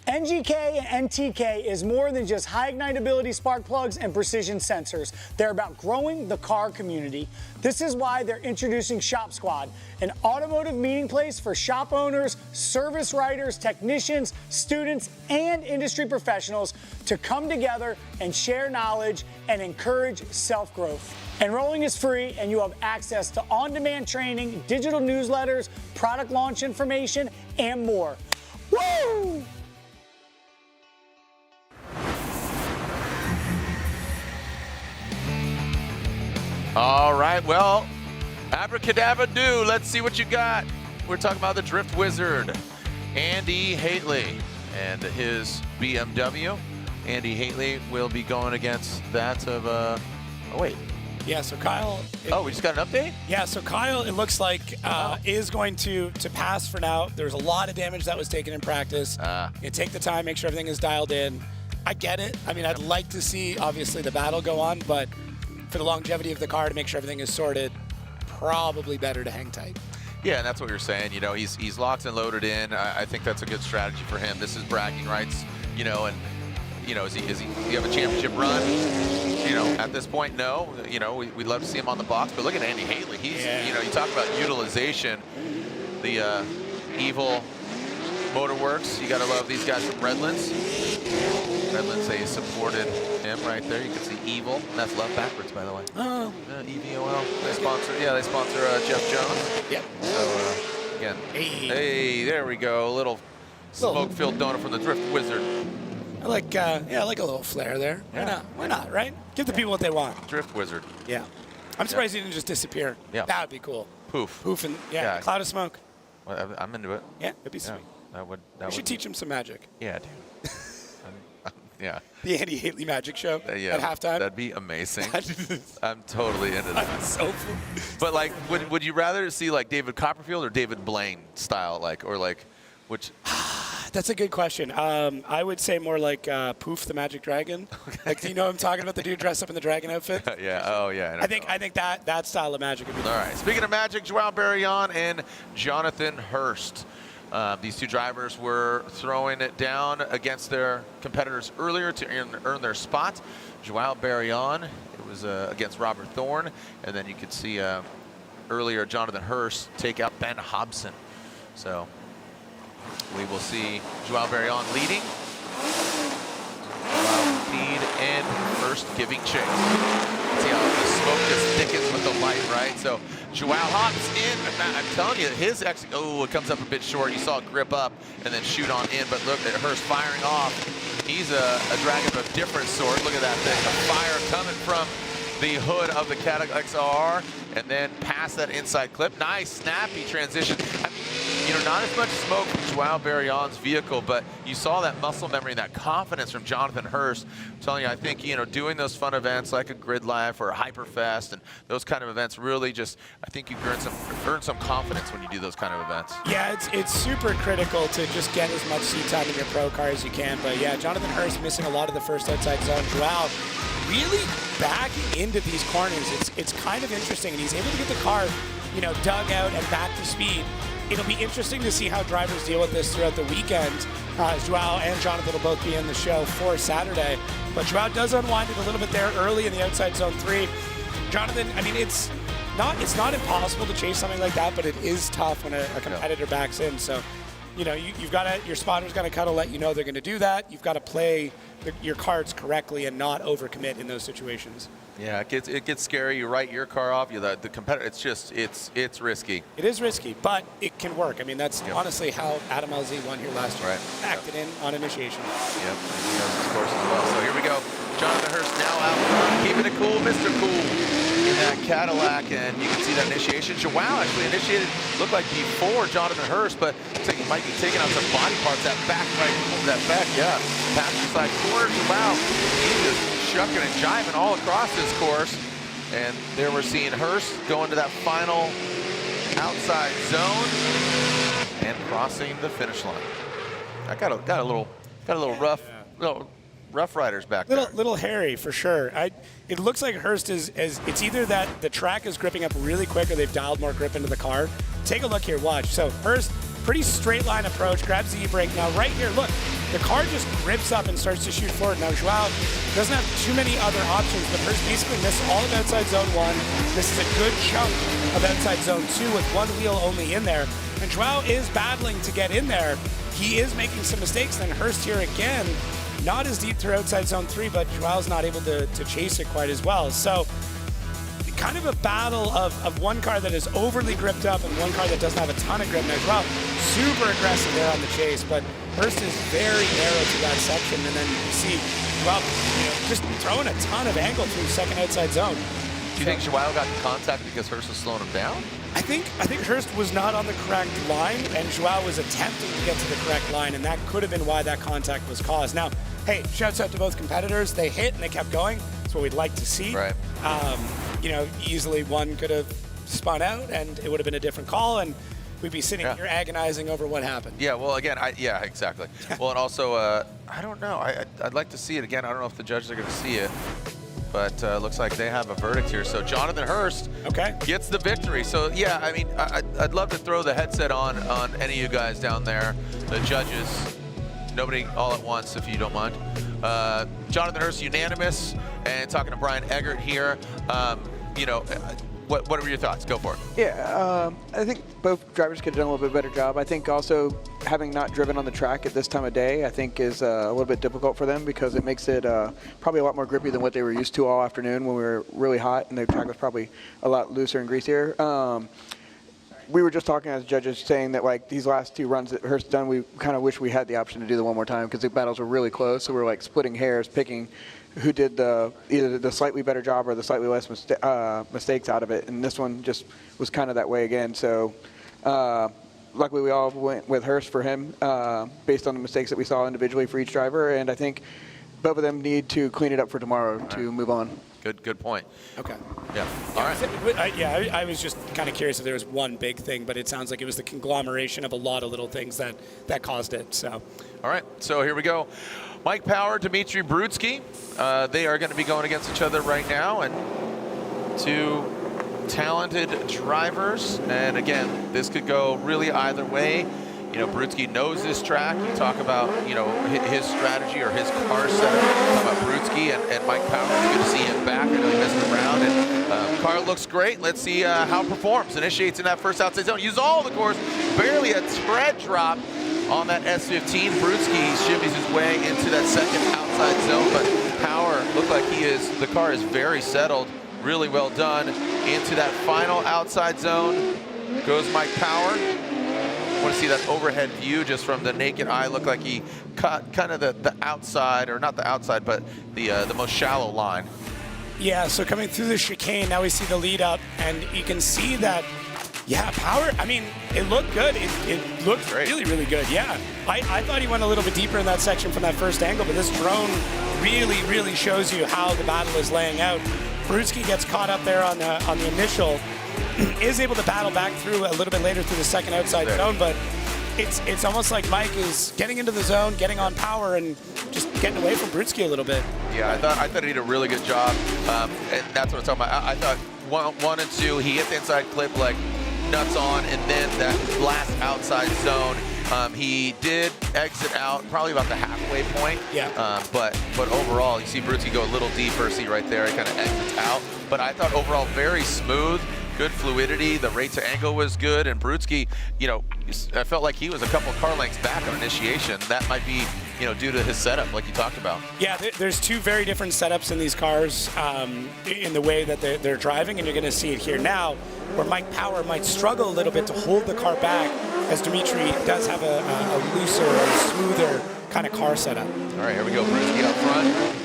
NGK and NTK is more than just high ignitability spark plugs and precision sensors. They're about growing the car community. This is why they're introducing Shop Squad, an automotive meeting place for shop owners, service writers, technicians, students, and industry professionals to come together and share knowledge and encourage self-growth. Enrolling is free, and you have access to on-demand training, digital newsletters, product launch information, and more. Woo!
All right, well, abracadabra do. Let's see what you got. We're talking about the Drift Wizard, Andy Hateley. and his BMW. Andy Hateley will be going against that of, oh wait.
Yeah, so Kyle.
We just got an update?
Yeah, so Kyle, it looks like, is going to pass for now. There's a lot of damage that was taken in practice. You take the time, make sure everything is dialed in. I get it. I mean, I'd like to see, obviously, the battle go on, but for the longevity of the car, to make sure everything is sorted, probably better to hang tight.
Yeah, and that's what you're saying. You know, he's locked and loaded in. I think that's a good strategy for him. This is bragging rights, you know, and, you know, is he have a championship run? You know, at this point, no. You know, we'd love to see him on the box, but look at Andy Hateley. He's, you know, you talk about utilization. The evil Motorworks. You got to love these guys from Redlands. Redlands, they supported him right there. You can see evil. And that's love backwards, by the way.
Oh.
EVOL. They sponsor. Yeah, they sponsor Jeff Jones.
Yep.
So again, hey, there we go. A little smoke-filled donut from the Drift Wizard.
I like, I like a little flair there. Why not? Why not, right? Give the people what they want.
Drift Wizard.
Yeah. I'm surprised he didn't just disappear.
Yeah.
That would be cool.
Poof.
Poof and, cloud of smoke.
Well, I'm into it.
Yeah, it'd be sweet.
We
should teach him some magic.
Yeah, dude. Yeah.
The Andy Hateley magic show at halftime.
That'd be amazing. I'm totally into that.
So
but like, would you rather see like David Copperfield or David Blaine style, like, or like, which?
That's a good question. I would say more like Poof the Magic Dragon. Like, do you know what I'm talking about? The dude dressed up in the dragon outfit.
Yeah. Oh yeah.
I think that style of magic would be.
All right. Speaking of magic, Joao Barion and Jonathan Hurst. These two drivers were throwing it down against their competitors earlier to earn their spot. Joao Barion, it was against Robert Thorne, and then you could see earlier Jonathan Hurst take out Ben Hobson. So we will see Joao Barion leading, lead and Hurst giving chase. See how the smoke just thickens with the light, right? So Joao hops in. I'm telling you, his exit, it comes up a bit short. You saw it grip up and then shoot on in, but look at Hurst firing off. He's a dragon of a different sort. Look at that thing, the fire coming from the hood of the Cadillac XR and then past that inside clip. Nice, snappy transition. I mean, you know, not as much smoke from Joao Barion's vehicle, but you saw that muscle memory and that confidence from Jonathan Hurst. I'm telling you, I think, you know, doing those fun events like a Grid Life or a Hyperfest and those kind of events really just, I think you earn some confidence when you do those kind of events.
Yeah, it's super critical to just get as much seat time in your pro car as you can. But yeah, Jonathan Hurst missing a lot of the first outside zone. Joao really backing into these corners. It's kind of interesting, and he's able to get the car, you know, dug out and back to speed. It'll be interesting to see how drivers deal with this throughout the weekend. As Joao and Jonathan will both be in the show for Saturday. But Joao does unwind it a little bit there early in the outside zone 3. Jonathan, I mean, it's not impossible to chase something like that, but it is tough when a competitor backs in. So, you know, you've got to, your spotter's got to kind of let you know they're going to do that. You've got to play your cards correctly and not overcommit in those situations.
Yeah, it gets scary. You write your car off. The competitor. It's just it's risky.
It is risky, but it can work. I mean, that's honestly how Adam LZ won here last year.
Right.
Acted in on initiation.
Yep. He knows his course as well. So here we go. Jonathan Hurst now out front, keeping it cool, Mr. Cool in that Cadillac, and you can see that initiation. Joao actually initiated, looked like before Jonathan Hurst, but he might be taking out some body parts. That back, passenger side corner. Joao, he's just shucking and jiving all across this course, and there we're seeing Hurst go into that final outside zone and crossing the finish line. I got a little rough. Rough Riders back there.
Little hairy for sure. It looks like Hurst it's either that the track is gripping up really quick or they've dialed more grip into the car. Take a look here, watch. So Hurst, pretty straight line approach, grabs the e-brake. Now right here, look, the car just grips up and starts to shoot forward. Now Joao doesn't have too many other options, but Hurst basically missed all of outside zone 1. This is a good chunk of outside zone 2 with one wheel only in there. And Joao is battling to get in there. He is making some mistakes. Then Hurst here again, not as deep through outside zone 3, but Joao's not able to chase it quite as well. So kind of a battle of one car that is overly gripped up and one car that doesn't have a ton of grip. Now Joao super aggressive there on the chase, but Hurst is very narrow to that section. And then you see Joao, just throwing a ton of angle through second outside zone.
Do you think Joao got the contact because Hurst was slowing him down?
I think Hurst was not on the correct line, and Joao was attempting to get to the correct line, and that could have been why that contact was caused. Now, hey, shouts out to both competitors. They hit and they kept going. That's what we'd like to see.
Right.
You know, easily one could have spun out, and it would have been a different call, and we'd be sitting here agonizing over what happened.
Yeah, well, again, yeah, exactly. Well, and also, I don't know. I'd like to see it again. I don't know if the judges are going to see it, but looks like they have a verdict here. So Jonathan Hurst gets the victory. So, yeah, I mean, I'd love to throw the headset on any of you guys down there, the judges. Nobody all at once, if you don't mind. Jonathan Hurst, unanimous, and talking to Brian Eggert here. You know, what were your thoughts? Go for it.
Yeah, I think both drivers could have done a little bit better job. I think also having not driven on the track at this time of day, I think is a little bit difficult for them because it makes it probably a lot more grippy than what they were used to all afternoon when we were really hot and the track was probably a lot looser and greasier. We were just talking as judges saying that like these last 2 runs that Hurst done, we kind of wish we had the option to do the one more time because the battles were really close. So we were like splitting hairs, picking who did either the slightly better job or the slightly less mistakes out of it. And this one just was kind of that way again. So luckily we all went with Hurst for him based on the mistakes that we saw individually for each driver. And I think both of them need to clean it up for tomorrow to move on.
Good point.
Okay.
Yeah. All right.
I was just kind of curious if there was one big thing, but it sounds like it was the conglomeration of a lot of little things that caused it. So.
All right. So here we go. Mike Power, Dmitry Brutsky. They are going to be going against each other right now, and 2 talented drivers. And again, this could go really either way. You know, Brutsky knows this track. You talk about, you know, his strategy or his car setup. Talk about Brutsky and Mike Power. It's good to see him back. I know he messed around. And car looks great. Let's see how it performs. Initiates in that first outside zone. Uses all the course. Barely a tread drop on that S15. Brutsky shimmies his way into that second outside zone. But Power looked like the car is very settled. Really well done. Into that final outside zone goes Mike Power. I want to see that overhead view just from the naked eye. Looked like he cut kind of the outside, or not the outside, but the most shallow line.
Yeah, so coming through the chicane, now we see the lead up, and you can see that, yeah, Power, I mean, it looked good. It looked really, really good, yeah. I thought he went a little bit deeper in that section from that first angle, but this drone really, really shows you how the battle is laying out. Brutsky gets caught up there on the initial, is able to battle back through a little bit later through the second outside zone, but it's almost like Mike is getting into the zone, getting on Power, and just getting away from Brutsky a little bit.
Yeah, I thought he did a really good job, and that's what I'm talking about. I thought 1 and 2, he hit the inside clip like nuts on, and then that last outside zone, he did exit out probably about the halfway point.
Yeah.
But overall, you see Brutsky go a little deeper. See right there, he kind of exits out. But I thought overall very smooth. Good fluidity, the rate to angle was good, and Brutsky, you know, I felt like he was a couple car lengths back on initiation. That might be, you know, due to his setup, like you talked about.
Yeah, there's 2 very different setups in these cars in the way that they're driving, and you're going to see it here now, where Mike Power might struggle a little bit to hold the car back, as Dmitry does have a looser, a smoother kind of car setup.
All right, here we go, Brutsky up front.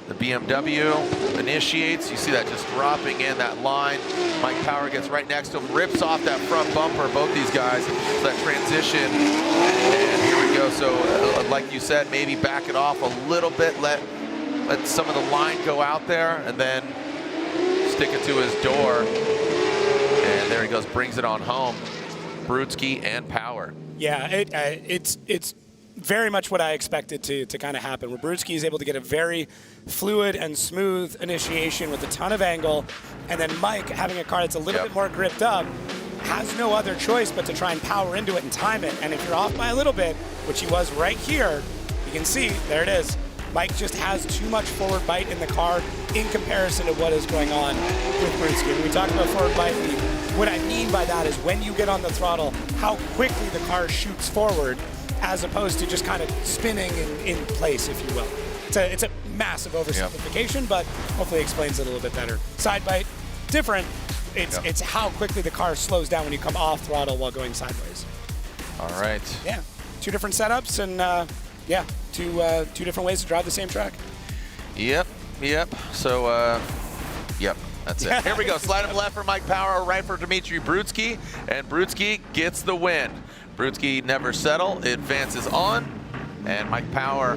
The BMW initiates. You see that just dropping in that line. Mike Power gets right next to him, rips off that front bumper, both these guys. So that transition, and here we go. So like you said, maybe back it off a little bit, let some of the line go out there, and then stick it to his door. And there he goes, brings it on home. Brutsky and Power.
Yeah, it's very much what I expected to kind of happen, where Brutsky is able to get a very fluid and smooth initiation with a ton of angle, and then Mike, having a car that's a little bit more gripped up, has no other choice but to try and power into it and time it. And if you're off by a little bit, which he was right here, you can see, there it is. Mike just has too much forward bite in the car in comparison to what is going on with Brutsky. When we talk about forward bite, what I mean by that is when you get on the throttle, how quickly the car shoots forward, as opposed to just kind of spinning in place, if you will. It's a massive oversimplification, but hopefully explains it a little bit better. Side bite, different. It's how quickly the car slows down when you come off throttle while going sideways.
All right.
Yeah, 2 different setups, and two different ways to drive the same track.
Yep. So, yep. That's it. Here we go. Slide him left for Mike Power, right for Dmitry Brutsky, and Brutsky gets the win. Brutsky never settle, advances on, and Mike Power,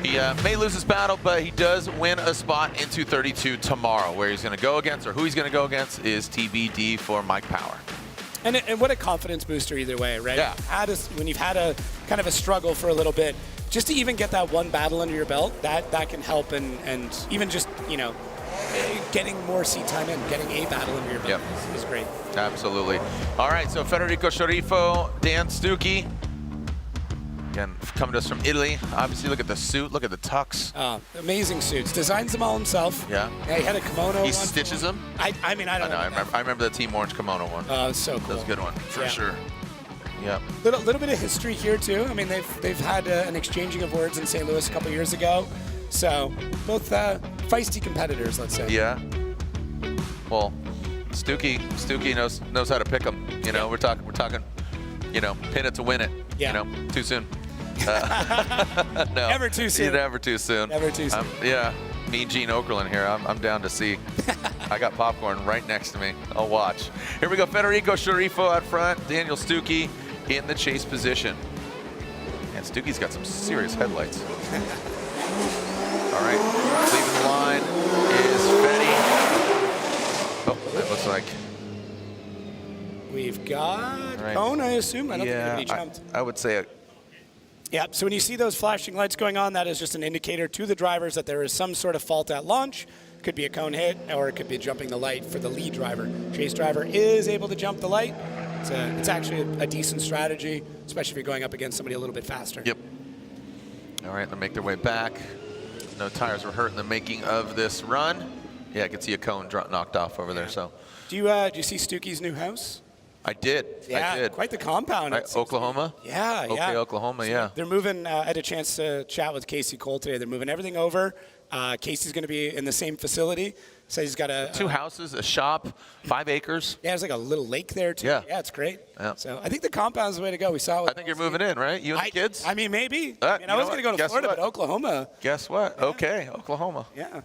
he may lose his battle, but he does win a spot in 232 tomorrow. Where he's going to go against or who he's going to go against is TBD for Mike Power.
And what a confidence booster either way, right?
Yeah.
When you've had a kind of a struggle for a little bit, just to even get that one battle under your belt, that can help, and even just, getting more seat time in, getting a battle under your belt is great.
Absolutely. All right, so Federico Sceriffo, Dan Stuke. Again, coming to us from Italy. Obviously, look at the suit, look at the tux.
Amazing suits. Designs them all himself.
Yeah.
He had a kimono.
He stitches them?
I don't know.
I remember the Team Orange kimono one.
Oh, it's so cool.
That was a good one, for sure. Yep.
Little bit of history here, too. I mean, they've had an exchanging of words in St. Louis a couple years ago. So, both feisty competitors, let's say.
Yeah. Well, Stuke knows how to pick them. We're talking, pin it to win it.
Yeah.
Too soon. No.
Never too soon.
Never too soon.
Never too soon.
Yeah. Me, Gene Okerlund here. I'm down to see. I got popcorn right next to me. I'll watch. Here we go. Federico Sceriffo out front. Daniel Stuke in the chase position. And Stuke's got some serious headlights. All right. Leaving the line is Fetty. Oh, that looks like.
We've got Cone, I assume. I don't think anybody jumped.
I would say it.
Yeah, so when you see those flashing lights going on, that is just an indicator to the drivers that there is some sort of fault at launch. Could be a cone hit, or it could be jumping the light for the lead driver. Chase driver is able to jump the light. It's actually a decent strategy, especially if you're going up against somebody a little bit faster.
Yep. All right, they'll make their way back. No tires were hurt in the making of this run. Yeah, I can see a cone knocked off over there. So,
do you see Stuke's new house?
I did.
Yeah,
I did.
Quite the compound.
Right, Oklahoma?
Yeah.
Oklahoma,
so they're moving. I had a chance to chat with Casey Cole today. They're moving everything over. Casey's going to be in the same facility. So he's got two
houses, a shop, 5 acres.
Yeah, there's like a little lake there too.
Yeah,
it's great.
Yeah.
So I think the compound's the way to go. We saw.
I think you're moving in, right? You and the kids?
I mean, maybe. I was going to go to Florida, but Oklahoma.
Guess what? Yeah. Okay, Oklahoma.
Yeah.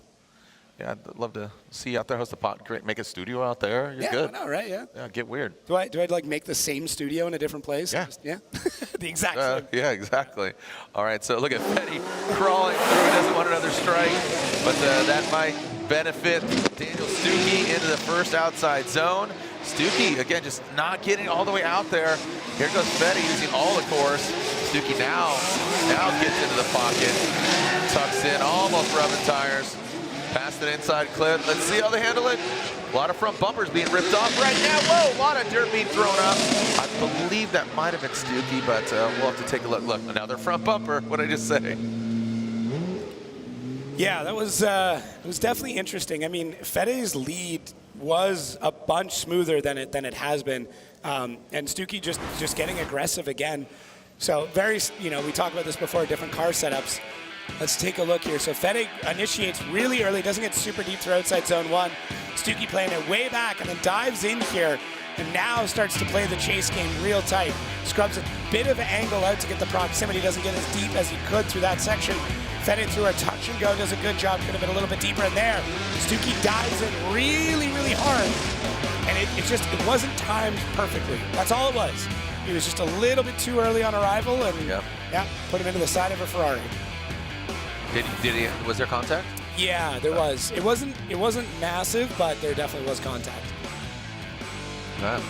Yeah, I'd love to see you out there, host a pot, make a studio out there. You're good.
Yeah, I know, right? Yeah.
Yeah, get weird.
Do I like make the same studio in a different place?
Yeah.
The exact same.
Yeah, exactly. All right, so look at Fetty crawling through. He doesn't want another strike, but that might benefit Daniel Stuke into the first outside zone. Stuke, again, just not getting all the way out there. Here goes Fetty using all the course. Stuke now gets into the pocket, tucks in, almost rubbing tires. Past an inside clip. Let's see how they handle it. A lot of front bumpers being ripped off right now. Whoa, a lot of dirt being thrown up. I believe that might have been Stuke, but we'll have to take a look. Look, another front bumper. What did I just say?
Yeah, that was it was definitely interesting. I mean, Fetty's lead was a bunch smoother than it has been, and Stuke just getting aggressive again. So very, we talked about this before, different car setups. Let's take a look here. So Fetty initiates really early, doesn't get super deep through outside zone 1. Stuke playing it way back and then dives in here and now starts to play the chase game real tight. Scrubs a bit of an angle out to get the proximity, doesn't get as deep as he could through that section. Fetty through a touch and go, does a good job, could have been a little bit deeper in there. Stuke dives in really, really hard, and it wasn't timed perfectly. That's all it was. He was just a little bit too early on arrival, and put him into the side of a Ferrari.
Was there contact?
Yeah, there was. It wasn't massive, but there definitely was contact.
Wow.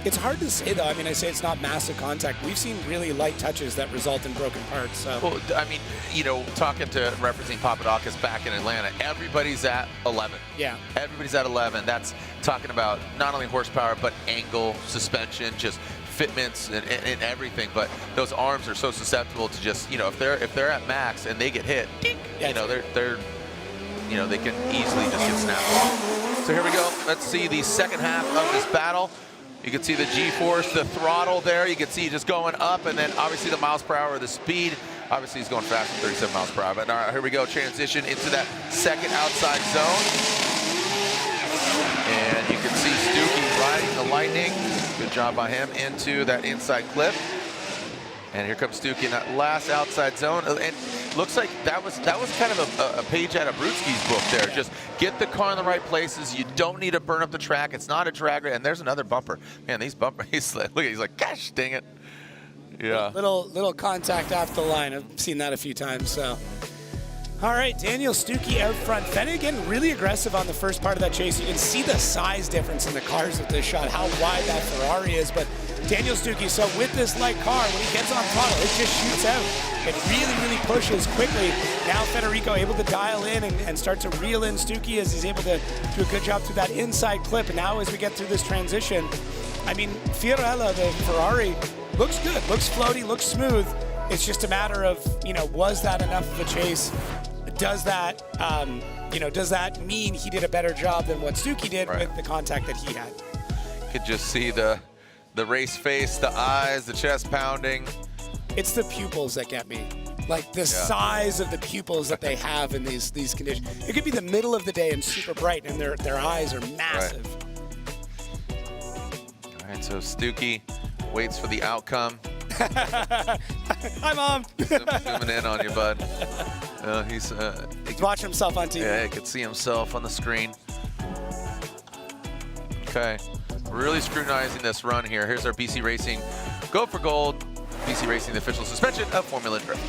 It's hard to say, though. I mean, I say it's not massive contact. We've seen really light touches that result in broken parts. So.
Well, I mean, referencing Papadakis back in Atlanta, everybody's at 11.
Yeah.
Everybody's at 11. That's talking about not only horsepower, but angle, suspension, just fitments and everything. But those arms are so susceptible to just, if they're at max and they get hit, they can easily just get snapped. So here we go. Let's see the second half of this battle. You can see the G-force, the throttle there. You can see just going up, and then obviously the miles per hour, the speed. Obviously he's going fast at 37 miles per hour. But all right, here we go. Transition into that second outside zone. And you can see Stuke riding the lightning. Good job by him into that inside clip. And here comes Stuke in that last outside zone. And looks like that was kind of a page out of Brutsky's book there. Just get the car in the right places. You don't need to burn up the track. It's not a drag race. And there's another bumper. Man, these bumpers, he's like, gosh, dang it. Yeah.
Little contact off the line. I've seen that a few times, so. All right, Daniel Stuke out front. Fenny again really aggressive on the first part of that chase. You can see the size difference in the cars with this shot, how wide that Ferrari is. But Daniel Stuke, so with this light car, when he gets on throttle, it just shoots out. It really pushes quickly. Now Federico able to dial in and start to reel in Stuke as he's able to do a good job through that inside clip. And now as we get through this transition, I mean, Fiorella, the Ferrari, looks good, looks floaty, looks smooth. It's just a matter of, was that enough of a chase? Does that, does that mean he did a better job than what Stuke did with the contact that he had?
You could just see the race face, the eyes, the chest pounding.
It's the pupils that get me. Like the size of the pupils that they have in these conditions. It could be the middle of the day and super bright, and their eyes are massive.
All right, so Stuke waits for the outcome.
Hi, Mom.
Zooming in on you, bud. He's
watching himself on TV.
Yeah, he could see himself on the screen. Okay, really scrutinizing this run here. Here's our BC Racing Go for Gold. BC Racing, the official suspension of Formula Drift.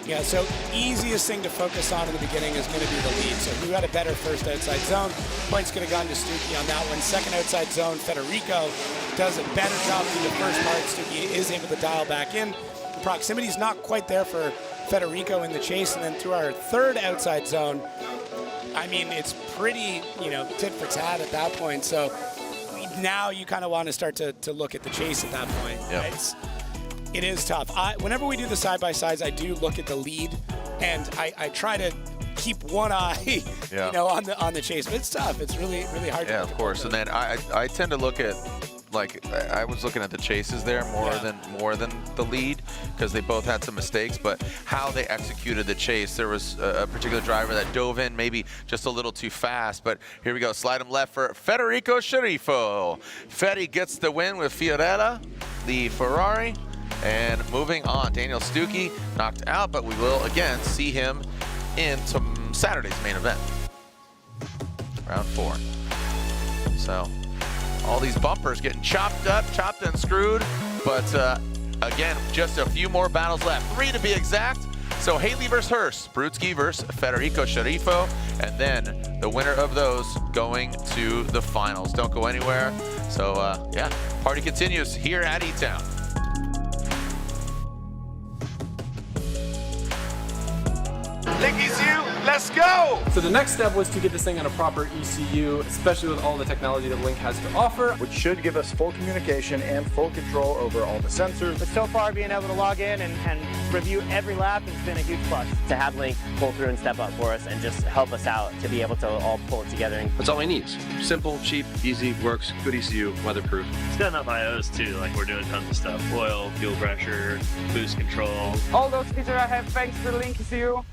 Yeah, so easiest thing to focus on in the beginning is going to be the lead. So who had a better first outside zone? Points could have gone to Stuke on that one. Second outside zone, Federico does a better job through the first part. Stuke is able to dial back in. The proximity is not quite there for Federico in the chase. And then through our third outside zone, I mean, it's pretty, tit for tat at that point. So now you kind of want to start to look at the chase at that point.
Yep.
Right? It is tough. Whenever we do the side-by-sides, I do look at the lead, and I try to keep one eye, on the chase. But it's tough. It's really hard.
Yeah, of course. And then I tend to look at, like, I was looking at the chases there more than the lead, because they both had some mistakes. But how they executed the chase, there was a particular driver that dove in maybe just a little too fast. But here we go. Slide him left for Federico Sceriffo. Fedi gets the win with Fiorella, the Ferrari. And moving on, Daniel Stuke knocked out, but we will again see him in Saturday's main event, round 4. So all these bumpers getting chopped and screwed, but again, just a few more battles left, 3 to be exact. So Hateley versus Hurst, Brutsky versus Federico Sceriffo, and then the winner of those going to the finals. Don't go anywhere. So yeah, party continues here at E-Town.
ECU, let's go!
So the next step was to get this thing on a proper ECU, especially with all the technology that Link has to offer.
Which should give us full communication and full control over all the sensors.
But so far, being able to log in and review every lap has been a huge plus.
To have Link pull through and step up for us and just help us out to be able to all pull it together.
That's all he needs. Simple, cheap, easy, works, good ECU, weatherproof.
It's got enough IOs too, like we're doing tons of stuff. Oil, fuel pressure, boost control.
All those features I have thanks to the Link ECU.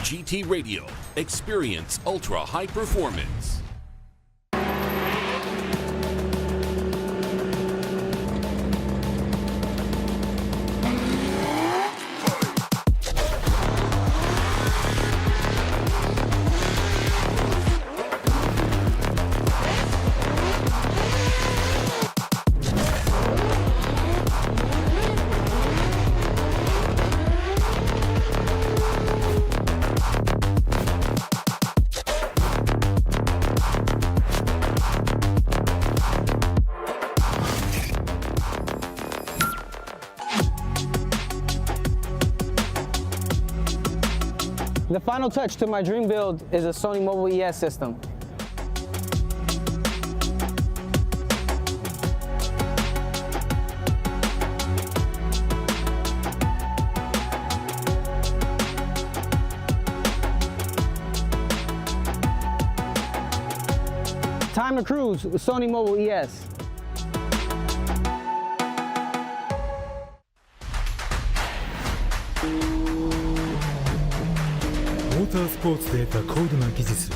GT Radio. Experience ultra high performance.
The final touch to my dream build is a Sony Mobile ES system. Time to cruise with Sony Mobile ES.
モータースポーツで得た高度な技術、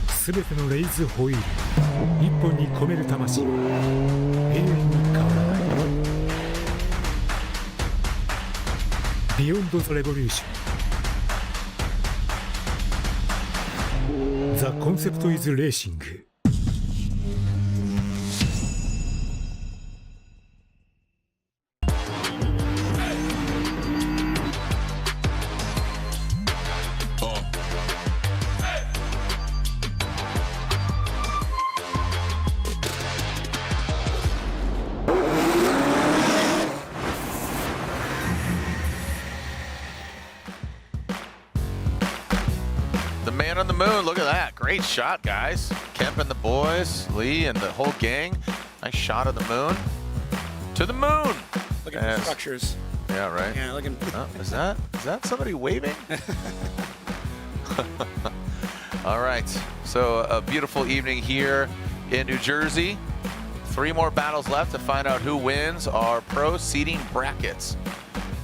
すべてのレイズホイール一本に込める魂は永遠に変わらない。ビヨンドザレボリューション。ザコンセプトイズレーシング。
Man on the moon, look at that. Great shot, guys. Kemp and the boys, Lee and the whole gang. Nice shot of the moon. To the moon.
Look at the structures.
Yeah, right.
Yeah, looking.
Oh, is that somebody waving? All right. So a beautiful evening here in New Jersey. 3 more battles left to find out who wins our pro seeding brackets.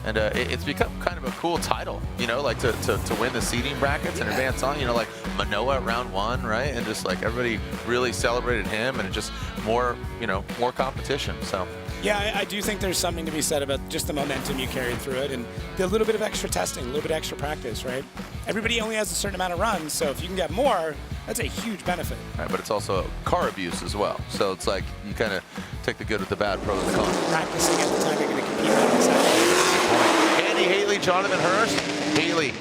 And it's become kind of a cool title, you know, like to win the seeding brackets and advance on, you know, like Manoa round 1, right? And just like everybody really celebrated him, and just more, you know, more competition. So
yeah, I do think there's something to be said about just the momentum you carried through it, and the little bit of extra testing, a little bit of extra practice, right? Everybody only has a certain amount of runs, so if you can get more, that's a huge benefit.
Right, but it's also car abuse as well. So it's like you kind of take the good with the bad, pros and cons.
Practicing at the time you're going to compete on this side.
Andy Hateley, Jonathan Hurst. Hateley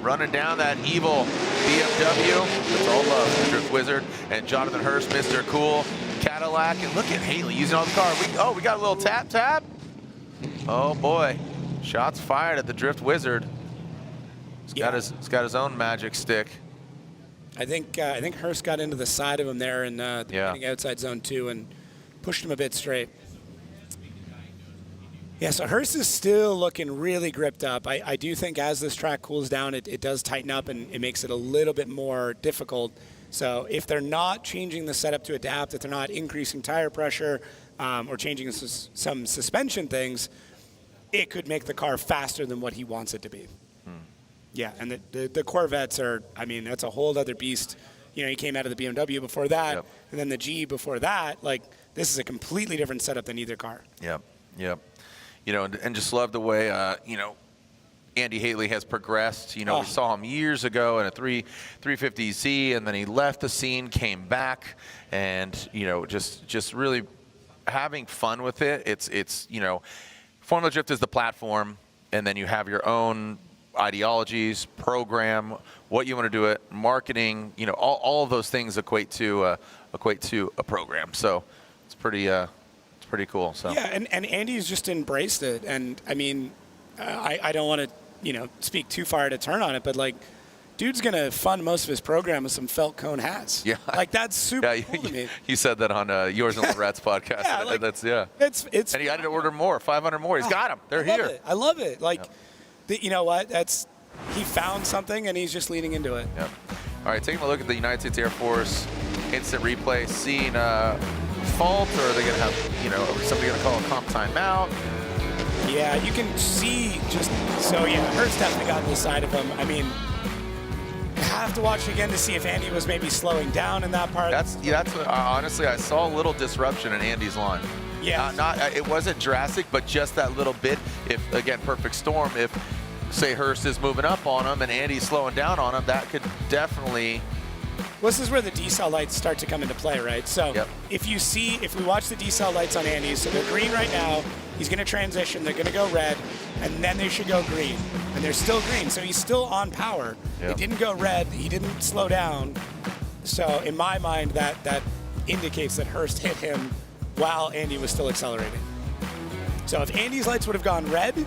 running down that evil BMW. That's all love, the Drift Wizard. And Jonathan Hurst, Mr. Cool Cadillac. And look at Hateley using all the car. We got a little tap. Oh boy, shots fired at the Drift Wizard. He's got his own magic stick.
I think Hurst got into the side of him there and outside zone 2 and pushed him a bit straight. Yeah, so Hurst is still looking really gripped up. I do think as this track cools down, it does tighten up and it makes it a little bit more difficult. So if they're not changing the setup to adapt, if they're not increasing tire pressure or changing some suspension things, it could make the car faster than what he wants it to be. Yeah, and the Corvettes are, I mean, that's a whole other beast. You know, he came out of the BMW before that, and then the G before that. Like, this is a completely different setup than either car.
Yep. You know, and just love the way, you know, Andy Hateley has progressed. You know, we saw him years ago in a 350Z, and then he left the scene, came back, and, you know, just really having fun with it. It's you know, Formula Drift is the platform, and then you have your own ideologies, program, what you want to do it, marketing, you know, all of those things equate to a program. So it's pretty cool. So
yeah, and Andy's just embraced it. And I mean, I don't want to, you know, speak too far to turn on it, but like, dude's gonna fund most of his program with some felt cone hats. Yeah, like that's super cool to me.
You said that on yours and Loret's podcast.
Yeah, like,
it's and he had to order more, 500 more. He's got them. They're here.
I love it. Like, you know what? He found something and he's just leaning into it.
Yep. All right, taking a look at the United States Air Force instant replay, seeing fault, or are they going to have, you know, is somebody going to call a comp timeout?
Yeah, you can see just, so yeah, Hurst definitely got on the side of him. I mean, you have to watch again to see if Andy was maybe slowing down in that part.
That's honestly, I saw a little disruption in Andy's line.
Yeah.
It wasn't drastic, but just that little bit. If, again, perfect storm, if, say, Hurst is moving up on him and Andy's slowing down on him, that could definitely...
Well, this is where the decel lights start to come into play, right? So if we watch the decel lights on Andy, so they're green right now, he's going to transition, they're going to go red, and then they should go green. And they're still green, so he's still on power. It didn't go red, he didn't slow down. So in my mind, that indicates that Hurst hit him while Andy was still accelerating. So if Andy's lights would have gone red,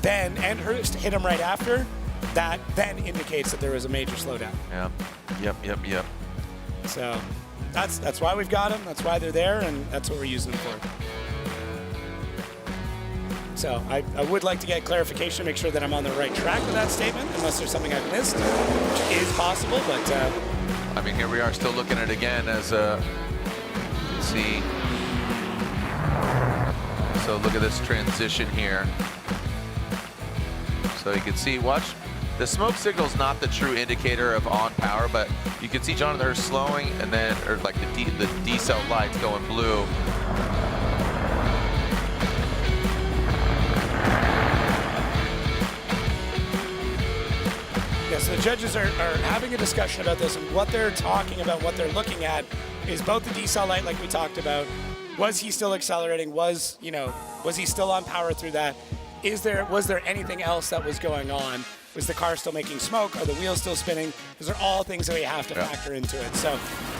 and Hurst hit him right after, that then indicates that there was a major slowdown.
Yeah. Yep.
So that's why we've got them, that's why they're there, and that's what we're using them for. So I would like to get clarification, make sure that I'm on the right track with that statement, unless there's something I've missed, which is possible, but
I mean, here we are still looking at it again as you can see. So look at this transition here. So you can see, watch, the smoke signal is not the true indicator of on power, but you can see Jonathan Hurst slowing, and then, or like the D-cell lights going blue.
Yes, the judges are having a discussion about this, and what they're talking about, what they're looking at, is both the D-cell light, like we talked about. Was he still accelerating? Was he still on power through that? Was there anything else that was going on? Was the car still making smoke? Are the wheels still spinning? Those are all things that we have to factor into it. So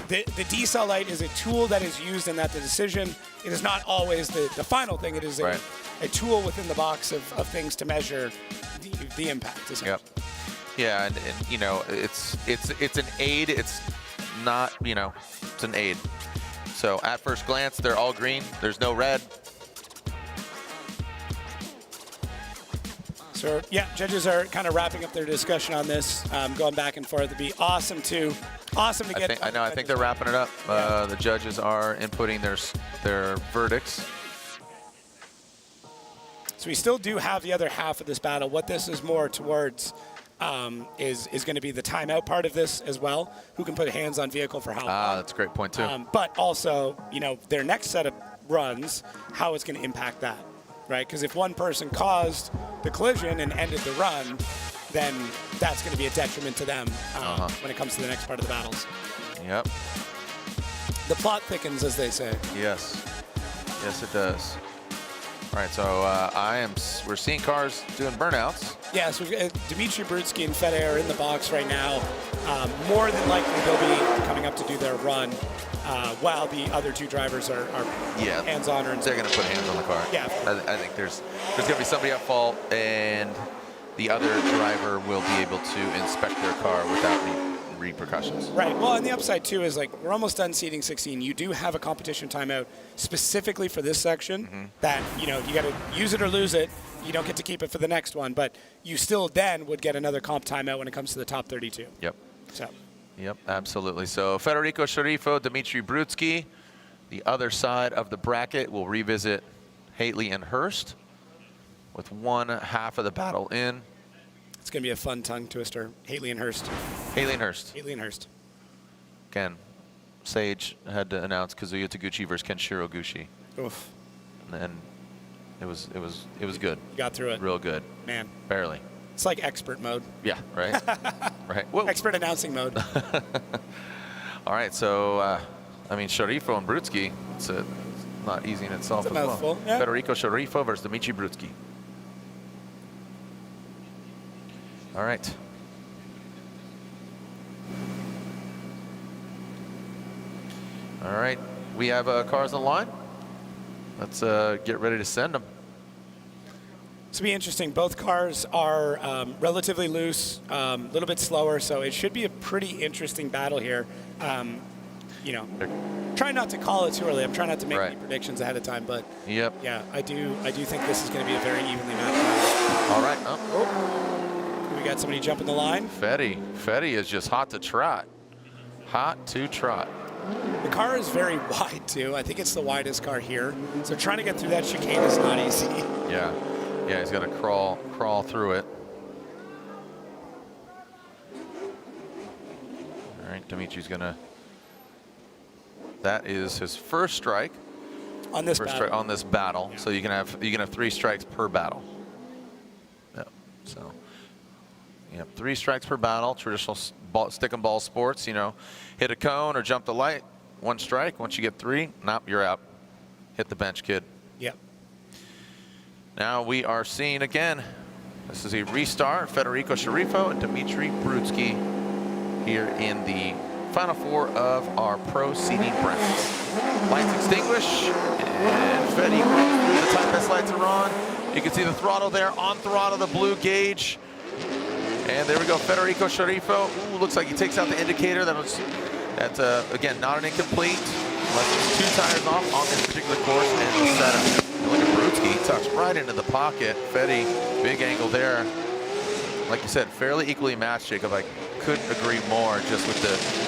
the D-cell light is a tool that is used in that decision. It is not always the final thing. It is a tool within the box of things to measure the impact.
Yep. Yeah, and you know, it's an aid. It's not, you know, it's an aid. So at first glance, they're all green. There's no red.
So yeah, judges are kind of wrapping up their discussion on this, going back and forth. It'd be awesome to get.
I think they're wrapping it up. The judges are inputting their verdicts.
So we still do have the other half of this battle. What this is more towards is going to be the timeout part of this as well. Who can put hands on vehicle for how long?
That's a great point too.
But also, you know, their next set of runs, how it's going to impact that, right? Because if one person caused the collision and ended the run, then that's going to be a detriment to them when it comes to the next part of the battles.
Yep.
The plot thickens, as they say.
Yes. Yes, it does. All right, so we're seeing cars doing burnouts.
Yeah, so Dimitri Brutsky and Fede are in the box right now. More than likely, they'll be coming up to do their run while the other two drivers are hands-on.
They're going to put hands on the car.
Yeah.
I think there's going to be somebody at fault, and the other driver will be able to inspect their car without repercussions.
Right. Well, and the upside too is, like, we're almost done seating 16. You do have a competition timeout specifically for this section that, you know, you got to use it or lose it. You don't get to keep it for the next one, but you still then would get another comp timeout when it comes to the top 32.
Yep.
So.
Yep, absolutely. So Federico Sceriffo, Dimitri Brutsky. The other side of the bracket will revisit Hateley and Hurst with one half of the battle in.
It's going to be a fun tongue twister. Hateley and Hurst.
Hateley and Hurst.
Hateley and Hurst.
Again, Sage had to announce Kazuya Taguchi versus Kenshiro Gushi.
Oof.
And it was good.
You got through it.
Real good.
Man.
Barely.
It's like expert mode.
Yeah, right. Right. Whoa.
Expert announcing mode.
All right, so I mean, Sceriffo and Brutsky, it's not easy in itself
as well. Yeah.
Federico Sceriffo versus Dimitri Brutsky. All right. All right, we have cars on the line. Let's get ready to send them.
This will be interesting. Both cars are relatively loose, a little bit slower, so it should be a pretty interesting battle here. You know, try not to call it too early. I'm trying not to make any predictions ahead of time, but yeah, I do think this is going to be a very evenly matched battle.
All right. Oh.
We got somebody jumping the line.
Fede is just hot to trot. Hot to trot.
The car is very wide too. I think it's the widest car here. So trying to get through that chicane is not easy.
Yeah. Yeah, he's got to crawl through it. All right, Dimitri's gonna. That is his first strike.
On this battle.
On this battle. Yeah. So you can have 3 strikes per battle. Yep. So. Yep, 3 strikes per battle. Traditional stick and ball sports. You know, hit a cone or jump the light. 1 strike. Once you get 3, nope, you're out. Hit the bench, kid.
Yep.
Now we are seeing again, this is a restart, Federico Sceriffo and Dimitri Brutsky here in the final 4 of our pro seating brackets. Lights extinguish, and Fede goes through. The Type S lights are on. You can see the throttle there, on throttle, the blue gauge. And there we go, Federico Sceriffo. Ooh, looks like he takes out the indicator. That's again, not an incomplete. Left 2 tires off on this particular course and the setup. Look at Brutsky, he tucks right into the pocket. Fede, big angle there. Like you said, fairly equally matched, Jacob. I couldn't agree more, just with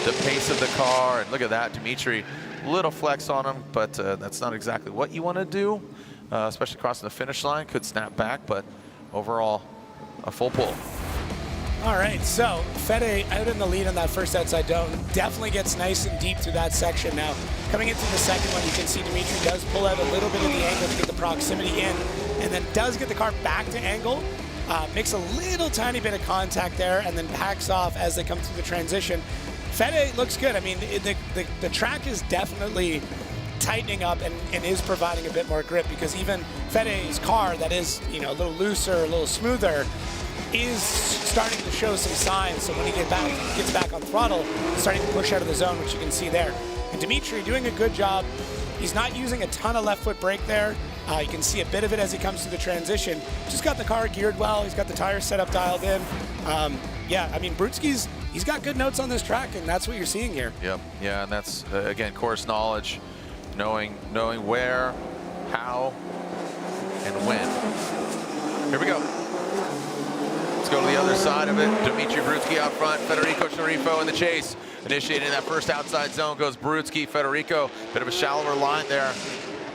the pace of the car. And look at that, Dimitri, little flex on him, but that's not exactly what you want to do, especially crossing the finish line. Could snap back, but overall, a full pull.
All right, so Fede out in the lead on that first outside dome. Definitely gets nice and deep through that section. Now, coming into the second one, you can see Dimitri does pull out a little bit of the angle to get the proximity in, and then does get the car back to angle. Makes a little tiny bit of contact there, and then backs off as they come through the transition. Fede looks good. I mean, the track is definitely tightening up and is providing a bit more grip, because even Fede's car that is, you know, a little looser, a little smoother, is starting to show some signs. So when he gets back on throttle, he's starting to push out of the zone, which you can see there. And Dimitri doing a good job. He's not using a ton of left foot brake there. You can see a bit of it as he comes to the transition. Just got the car geared well. He's got the tire setup dialed in. Yeah, I mean, Brutsky's, he's got good notes on this track, and that's what you're seeing here.
Yep, yeah, and that's, again, course knowledge, knowing where, how, and when. Here we go. Let's go to the other side of it. Dimitri Brutsky out front. Federico Sceriffo in the chase. Initiating that first outside zone goes Brutsky. Federico, bit of a shallower line there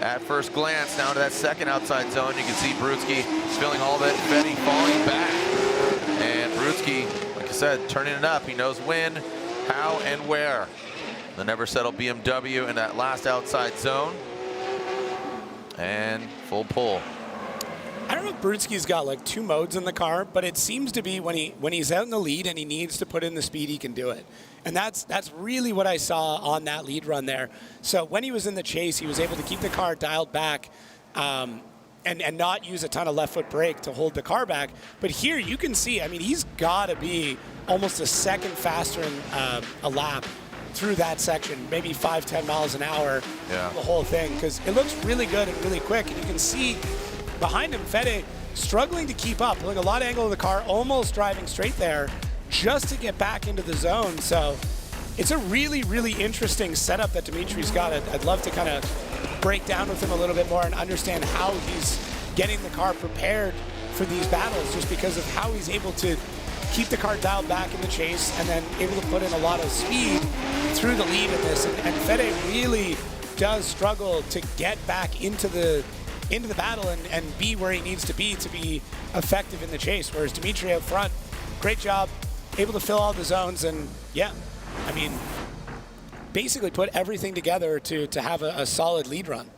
at first glance. Now to that second outside zone, you can see Brutsky feeling all that. Fede falling back. And Brutsky, like I said, turning it up. He knows when, how, and where. The never settle BMW in that last outside zone. And full pull.
I don't know if Brutsky's got like two modes in the car, but it seems to be when he's out in the lead and he needs to put in the speed, he can do it. And that's really what I saw on that lead run there. So when he was in the chase, he was able to keep the car dialed back and not use a ton of left foot brake to hold the car back. But here you can see, I mean, he's got to be almost a second faster in a lap through that section, maybe 5-10 miles an hour,
yeah,
the whole thing, because it looks really good and really quick. And you can see behind him, Fede struggling to keep up. Like a lot of angle of the car, almost driving straight there just to get back into the zone. So it's a really, really interesting setup that Dimitri's got. I'd love to kind of break down with him a little bit more and understand how he's getting the car prepared for these battles, just because of how he's able to keep the car dialed back in the chase and then able to put in a lot of speed through the lead in this. And Fede really does struggle to get back into the battle and be where he needs to be effective in the chase. Whereas Dimitri out front, great job, able to fill all the zones, and yeah, I mean, basically put everything together to have a solid lead run.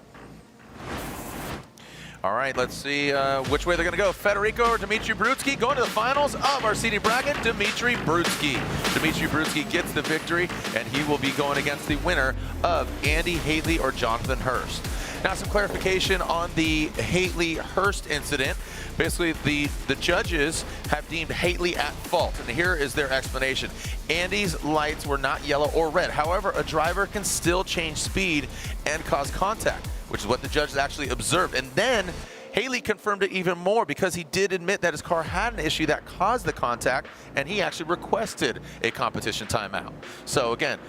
All right, let's see which way they're going to go. Federico or Dimitri Brutsky going to the finals of our seeding bracket. Dimitri Brutsky. Dimitri Brutsky gets the victory, and he will be going against the winner of Andy Hateley or Jonathan Hurst. Now, some clarification on the Hateley-Hurst incident. Basically, the judges have deemed Hateley at fault, and here is their explanation. Andy's lights were not yellow or red. However, a driver can still change speed and cause contact, which is what the judges actually observed. And then Hateley confirmed it even more, because he did admit that his car had an issue that caused the contact, and he actually requested a competition timeout. So again,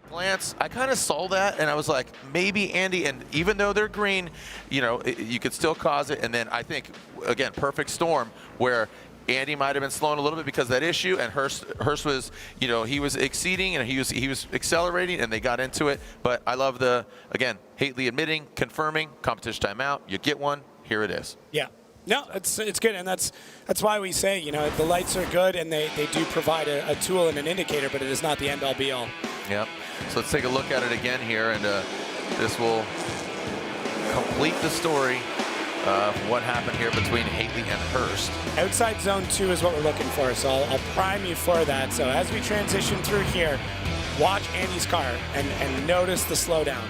glance, I kind of saw that and I was like, maybe Andy, and even though they're green, you know, you could still cause it. And then I think, again, perfect storm where Andy might have been slowing a little bit because of that issue, and Hurst was, you know, he was exceeding and he was accelerating, and they got into it. But I love again, Hateley admitting, confirming, competition timeout, you get one, here it is.
Yeah. No, it's good, and that's why we say, you know, the lights are good and they do provide a tool and an indicator, but it is not the end-all be-all.
Yep. So let's take a look at it again here, and this will complete the story of what happened here between Hateley and Hurst.
Outside zone 2 is what we're looking for, so I'll prime you for that. So as we transition through here, watch Andy's car and notice the slowdown.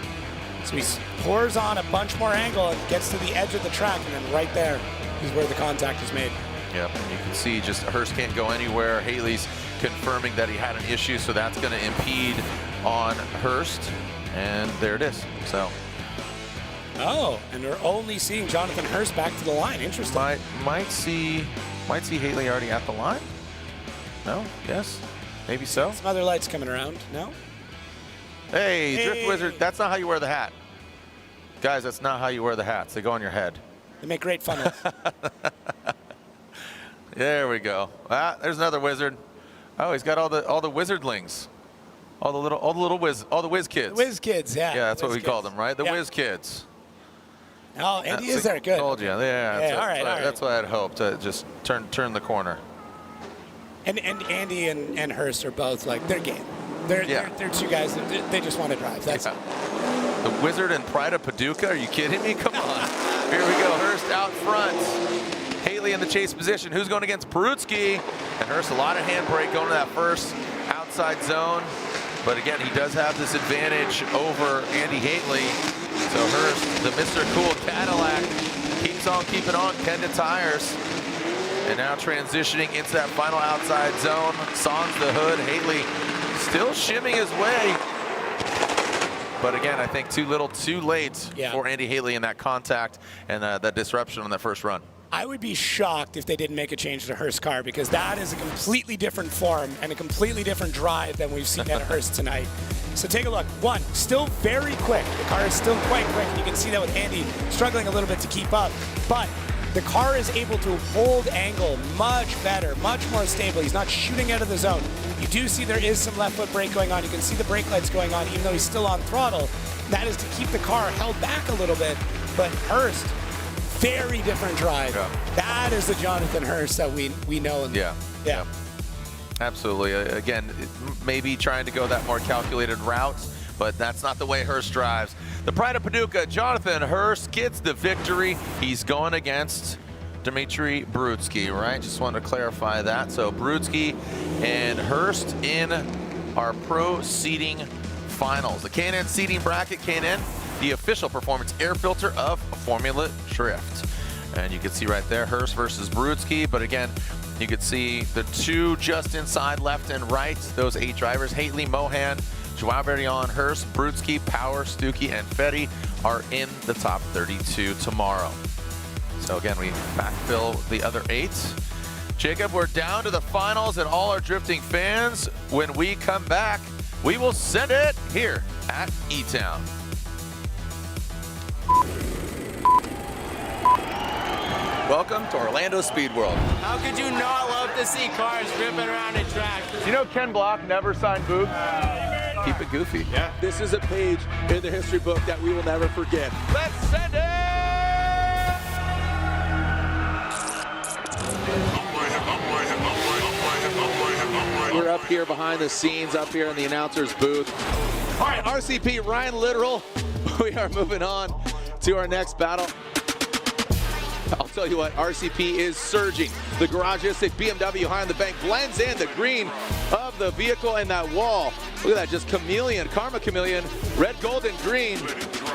So he pours on a bunch more angle and gets to the edge of the track, and then right there is where the contact is made.
Yep, and you can see just Hurst can't go anywhere. Hateley's confirming that he had an issue, so that's going to impede on Hurst, and there it is. So.
Oh, and we're only seeing Jonathan Hurst back to the line. Interesting.
Might see Hateley already at the line. No? Yes? Maybe so.
Some other lights coming around. No?
Hey, Drift Wizard, that's not how you wear the hat. Guys, that's not how you wear the hats. They go on your head.
They make great funnels.
There we go. Ah, there's another wizard. Oh, he's got all the wizardlings. All the whiz kids.
Whiz kids, yeah.
Yeah, that's what we
kids.
call them, right? The whiz kids.
Oh, Andy is there. Good.
Told you. Yeah.
All right.
That's what I'd hoped. To just turn the corner.
And Andy and Hurst are both like, they're game. They're two guys that they just want to drive. That's
The Wizard and Pride of Paducah. Are you kidding me? Come on. Here we go. Hurst out front. Hateley in the chase position. Who's going against Brutsky? And Hurst, a lot of handbrake going to that first outside zone. But again, he does have this advantage over Andy Hateley. So Hurst, the Mr. Cool Cadillac, keeps on keeping on, Kenda tires. And now transitioning into that final outside zone. Sans the hood. Hateley still shimming his way. But again, I think too little, too late for Andy Hateley in that contact and that disruption on that first run.
I would be shocked if they didn't make a change to Hurst's car, because that is a completely different form and a completely different drive than we've seen at Hurst tonight. So take a look. One, still very quick. The car is still quite quick. You can see that with Andy struggling a little bit to keep up. But the car is able to hold angle much better, much more stable. He's not shooting out of the zone. You do see there is some left foot brake going on. You can see the brake lights going on, even though he's still on throttle. That is to keep the car held back a little bit. But Hurst, very different drive.
Yeah.
That is the Jonathan Hurst that we know.
Yeah. Absolutely. Again, maybe trying to go that more calculated route, but that's not the way Hurst drives. The Pride of Paducah, Jonathan Hurst gets the victory. He's going against Dmitry Brutsky, right? Just wanted to clarify that. So Brutsky and Hurst in our pro seating finals. The K&N seating bracket, K&N, the official performance air filter of Formula Drift. And you can see right there, Hurst versus Brutsky. But again, you can see the two just inside left and right. Those 8 drivers, Hateley, Mohan, Joao Barion, Hurst, Brutsky, Power, Stuke, and Fetty are in the top 32 tomorrow. So again, we backfill the other 8. Jacob, we're down to the finals and all our drifting fans. When we come back, we will send it here at E-Town. Welcome to Orlando Speed World.
How could you not love to see cars ripping around a track?
You know Ken Block never signed boots? Keep it goofy.
Yeah. This is a page in the history book that we will never forget.
Let's send it!
We're up here behind the scenes, up here in the announcer's booth. All right, RCP, Ryan Literal. We are moving on to our next battle. I'll tell you what, RCP is surging. The Garagistic BMW behind the bank blends in the green of the vehicle and that wall. Look at that, just chameleon, Karma Chameleon, red, gold, and green.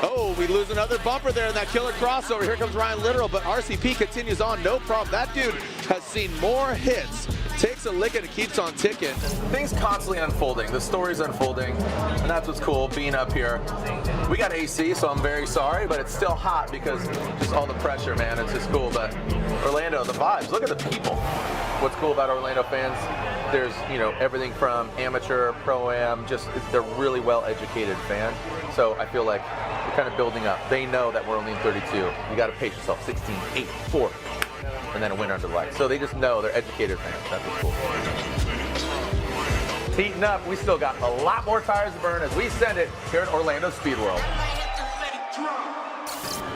Oh, we lose another bumper there in that killer crossover. Here comes Ryan Literal, but RCP continues on, no problem. That dude has seen more hits. Takes a lick and it keeps on ticking.
Things constantly unfolding. The story's unfolding, and that's what's cool, being up here. We got AC, so I'm very sorry, but it's still hot because just all the pressure, man. It's just cool. But Orlando, the vibes, look at the people. What's cool about Orlando fans, there's, you know, everything from amateur, pro-am, just they're really well-educated fan. So I feel like we're kind of building up. They know that we're only in 32. You got to pace yourself, 16, 8, 4. And then a winner under the light. So they just know they're educated fans. That's what's cool. It's heating up. We still got a lot more tires to burn as we send it here at Orlando Speed World.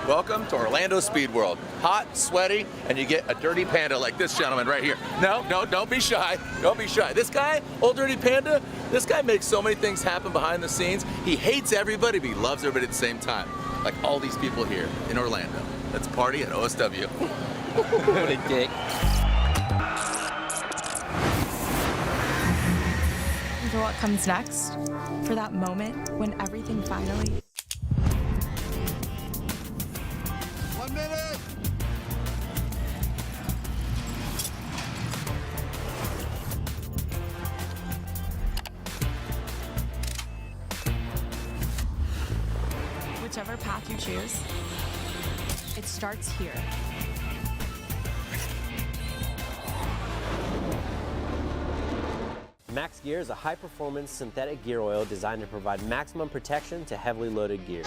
Welcome to Orlando Speed World. Hot, sweaty, and you get a dirty panda like this gentleman right here. No, don't be shy. Don't be shy. This guy, old dirty panda, this guy makes so many things happen behind the scenes. He hates everybody, but he loves everybody at the same time. Like all these people here in Orlando. Let's party at OSW. What a dick.
For what comes next, for that moment when everything finally...
1 minute!
Whichever path you choose, it starts here.
Max Gear is a high-performance synthetic gear oil designed to provide maximum protection to heavily loaded gears.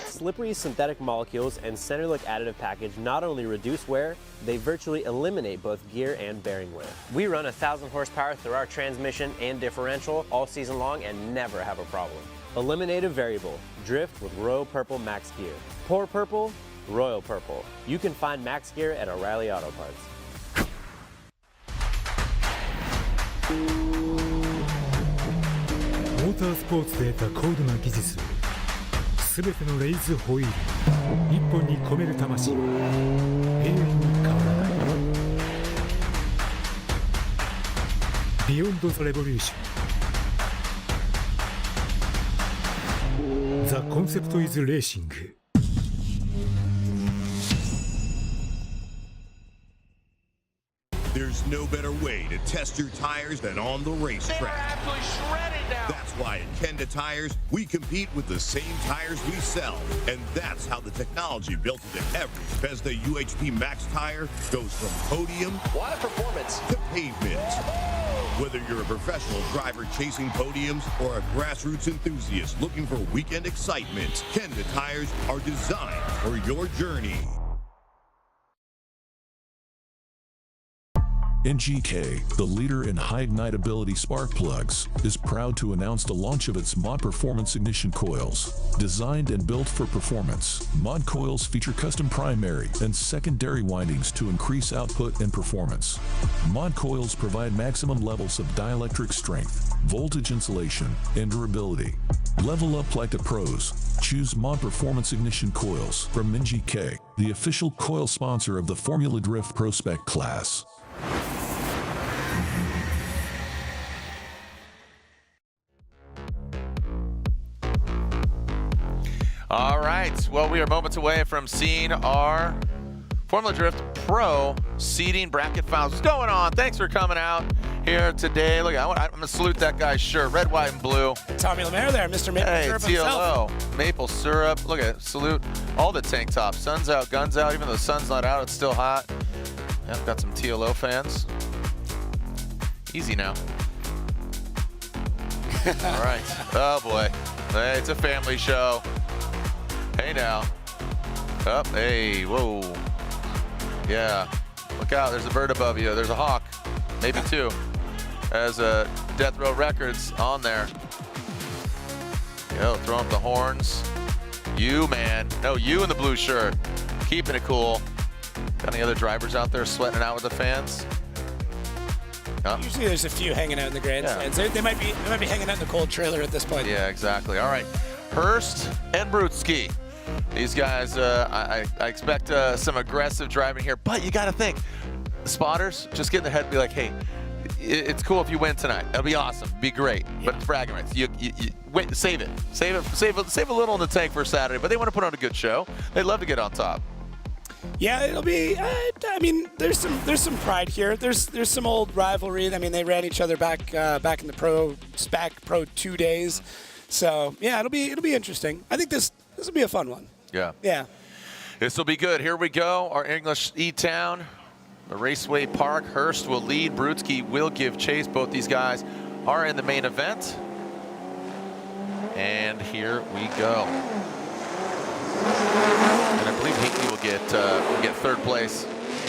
It's slippery synthetic molecules and center look additive package not only reduce wear, they virtually eliminate both gear and bearing wear. We run 1,000 horsepower through our transmission and differential all season long and never have a problem. Eliminate a variable. Drift with Royal Purple Max Gear. Pour purple, Royal Purple. You can find Max Gear at O'Reilly Auto Parts.
Motorsports で得た高度な技術、すべてのレイズホイール、一本に込める魂は永遠に変わらない。Beyond the Revolution. The concept is racing.
There's no better way to test your tires than on the racetrack. That's why at Kenda Tires, we compete with the same tires we sell. And that's how the technology built into every Bethesda UHP Max tire goes from podium to pavement. Whether you're a professional driver chasing podiums or a grassroots enthusiast looking for weekend excitement, Kenda Tires are designed for your journey.
NGK, the leader in high ignitability spark plugs, is proud to announce the launch of its Mod Performance ignition coils. Designed and built for performance, Mod coils feature custom primary and secondary windings to increase output and performance. Mod coils provide maximum levels of dielectric strength, voltage insulation, and durability. Level up like the pros. Choose Mod Performance ignition coils from NGK, the official coil sponsor of the Formula Drift Pro Spec class.
All right, well, we are moments away from seeing our Formula Drift Pro seating bracket finals. What's going on? Thanks for coming out here today. Look, I'm going to salute that guy's shirt, red, white, and blue.
Tommy Lemaire there, Mr. Maple Syrup himself.
TLO, maple syrup. Look at it, salute all the tank tops. Sun's out, guns out. Even though the sun's not out, it's still hot. Yeah, I've got some TLO fans. Easy now. All right. Oh, boy. Hey, it's a family show. Hey, now. Up. Hey, whoa. Yeah. Look out. There's a bird above you. There's a hawk. Maybe two. As Death Row Records on there. Yo, throwing up the horns. You, man. No, you in the blue shirt. Keeping it cool. Got any other drivers out there sweating it out with the fans? Huh?
Usually there's a few hanging out in the grandstands. Yeah. They might be hanging out in the cold trailer at this point.
Yeah, exactly. All right. Hurst and Brutsky. These guys, I expect some aggressive driving here, but you got to think, the spotters, just get in their head and be like, hey, it's cool if you win tonight. That'll be awesome. Be great. Yeah. But it's bragging rights. You wait, save it. Save a little in the tank for Saturday, but they want to put on a good show. They'd love to get on top.
Yeah, it'll be. I mean, there's some pride here. There's some old rivalry. I mean, they ran each other back in the Pro 2 days. So yeah, it'll be interesting. I think this will be a fun one.
Yeah.
Yeah.
This will be good. Here we go. Our English E-Town, the Raceway Park. Hurst will lead. Brutsky will give chase. Both these guys are in the main event. And here we go. And I believe Hateley will get third place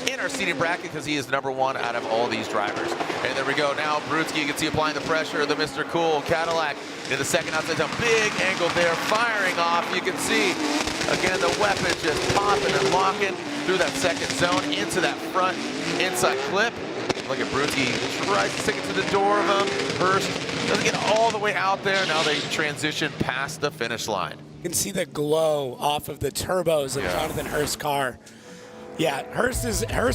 in our seating bracket because he is number one out of all these drivers. And there we go. Now Brutsky, you can see applying the pressure. The Mr. Cool Cadillac in the second outside down. Big angle there, firing off. You can see, again, the weapon just popping and locking through that second zone into that front inside clip. Look at Brutsky, tries to stick it to the door of him. Hurst doesn't get all the way out there. Now they transition past the finish line.
You can see the glow off of the turbos of Jonathan Hurst's car. Yeah, Hurst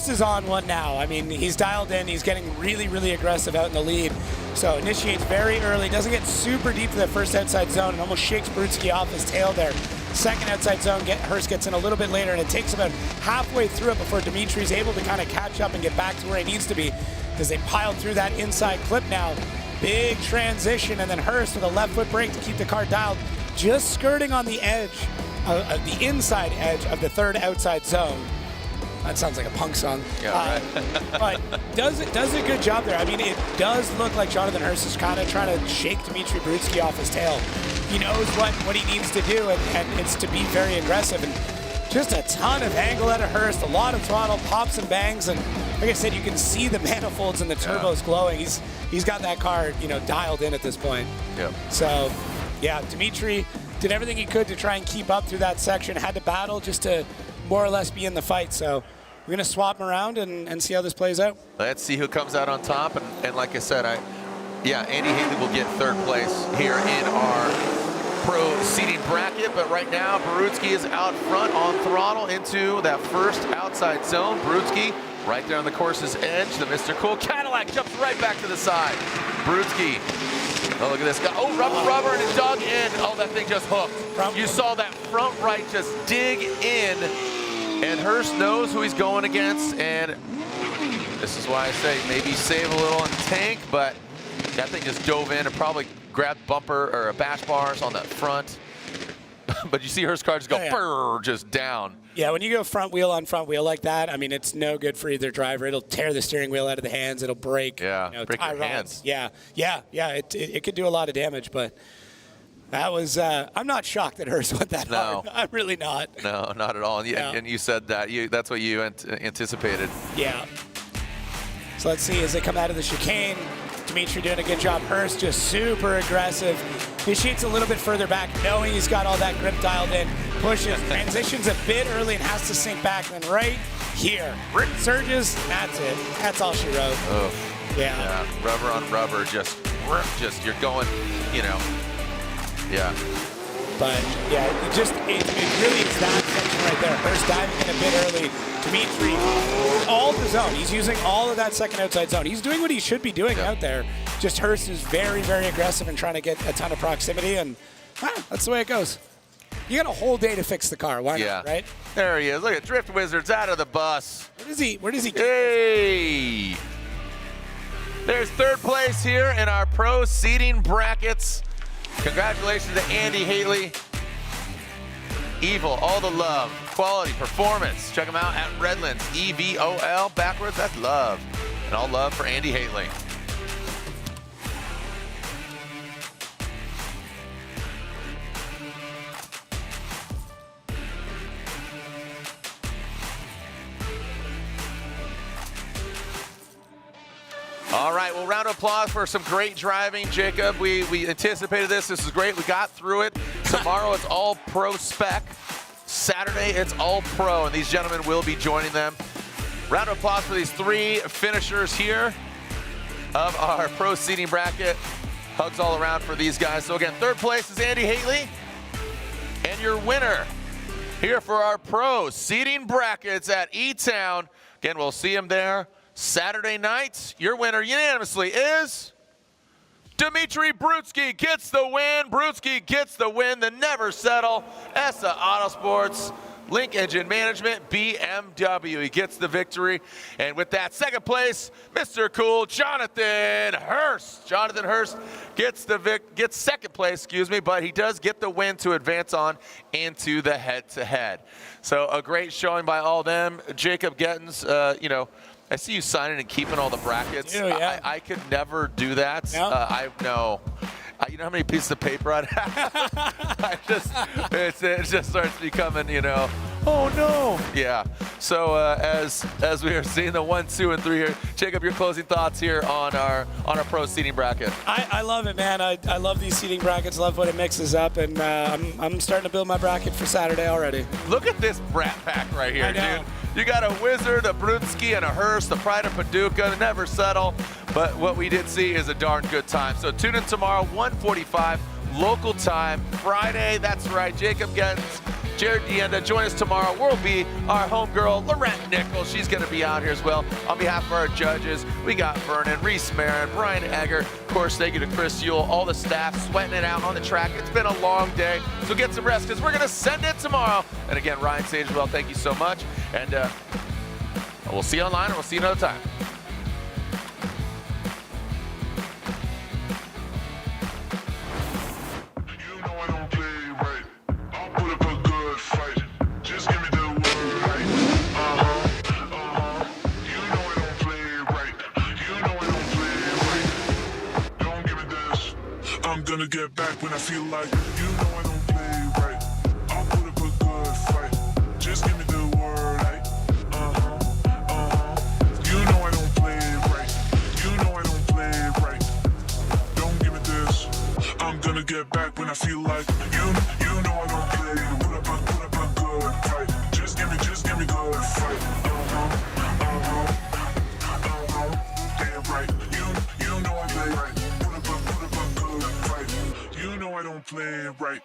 is on one now. I mean, he's dialed in. He's getting really, really aggressive out in the lead. So initiates very early. Doesn't get super deep to the first outside zone and almost shakes Brutsky off his tail there. Second outside zone, Hurst gets in a little bit later, and it takes about halfway through it before Dimitri's able to kind of catch up and get back to where he needs to be because they piled through that inside clip now. Big transition, and then Hurst with a left foot brake to keep the car dialed, just skirting on the edge, the inside edge of the third outside zone. That sounds like a punk song.
Yeah, right.
But does a good job there. I mean, it does look like Jonathan Hurst is kind of trying to shake Dimitri Brutsky off his tail. he knows what he needs to do, and it's to be very aggressive. And just a ton of angle out of Hurst, a lot of throttle, pops and bangs, and like I said, you can see the manifolds and the turbos glowing. He's got that car, dialed in at this point.
Yep.
So, yeah, Dimitri did everything he could to try and keep up through that section, had to battle just to more or less be in the fight. So we're going to swap him around and see how this plays out.
Let's see who comes out on top. And like I said, Andy Hateley will get third place here in our pro seating bracket, but right now Brutsky is out front on throttle into that first outside zone. Brutsky right there on the course's edge. The Mr. Cool Cadillac jumps right back to the side. Brutsky, oh, look at this guy. Oh, rubber, and it dug in. Oh, that thing just hooked. You saw that front right just dig in, and Hurst knows who he's going against, and this is why I say maybe save a little in the tank, but that thing just dove in and probably grabbed bumper or bash bars on that front. But you see Hurst car just go brrr, just down.
Yeah, when you go front wheel on front wheel like that, I mean, it's no good for either driver. It'll tear the steering wheel out of the hands. It'll break.
Yeah, break your hands.
Yeah. It could do a lot of damage, but that was, I'm not shocked that Hurst went that hard. I'm really not.
No, not at all. And you said that. That's what you anticipated.
Yeah. So let's see as they come out of the chicane. Dimitri doing a good job. Hurst just super aggressive. He shoots a little bit further back, knowing he's got all that grip dialed in. Pushes, transitions a bit early and has to sink back. And then right here, surges, that's it. That's all she wrote.
Oh.
Yeah.
Rubber on rubber, just you're going, Yeah.
But yeah, it really is that section right there. Hurst diving in a bit early. Dimitri, all the zone. He's using all of that second outside zone. He's doing what he should be doing out there. Just Hurst is very, very aggressive and trying to get a ton of proximity, and that's the way it goes. You got a whole day to fix the car. Why not, right?
There he is. Look at Drift Wizards out of the bus.
Where does he go?
Hey! There's third place here in our pro seating brackets. Congratulations to Andy Hateley. Evil, all the love, quality, performance. Check them out at Redlands, EVOL, backwards, that's love. And all love for Andy Hateley. All right, well, round of applause for some great driving, Jacob. We anticipated this. This is great. We got through it. Tomorrow it's all pro spec. Saturday it's all pro, and these gentlemen will be joining them. Round of applause for these three finishers here of our pro seating bracket. Hugs all around for these guys. So again, third place is Andy Hateley, and your winner here for our pro seating brackets at E-Town. Again, we'll see him there Saturday night. Your winner unanimously is Dimitri Brutsky. Gets the win. Brutsky gets the win. The never settle. ESSA Autosports, Link Engine Management, BMW. He gets the victory. And with that, second place, Mr. Cool, Jonathan Hurst. Jonathan Hurst gets second place, but he does get the win to advance on into the head-to-head. So a great showing by all them. Jacob Gettins, I see you signing and keeping all the brackets.
Yeah.
I could never do that.
No?
You know how many pieces of paper I have? It just starts becoming, oh no. Yeah. So as we are seeing the 1, 2, and 3 here, Jacob, your closing thoughts here on our pro seating bracket.
I love it, man. I love these seating brackets. Love what it mixes up, and I'm starting to build my bracket for Saturday already.
Look at this brat pack right here,
I know.
dude. You got a Wizard, a Brutsky, and a Hurst, the Pride of Paducah, never settle. But what we did see is a darn good time. So tune in tomorrow, 1:45 local time. Friday, that's right, Jacob Gettins, Jared Dienda. Join us tomorrow. We'll be our homegirl, Lorette Nichols. She's going to be out here as well. On behalf of our judges, we got Vernon, Reese Marin, Brian Egger. Of course, thank you to Chris Yule, all the staff sweating it out on the track. It's been a long day, so get some rest because we're going to send it tomorrow. And again, Ryan Sagewell, thank you so much. And we'll see you online, and we'll see you another time.
I'm gonna get back when I feel like you know I don't play right. I'll put up a good fight. Just give me the word, right? You know I don't play right. You know I don't play right. Don't give me this. I'm gonna get back when I feel like you know I don't play. Put up a good fight. Just give me good fight. Damn right. You know I play right. Put up a good fight. You know I don't play right.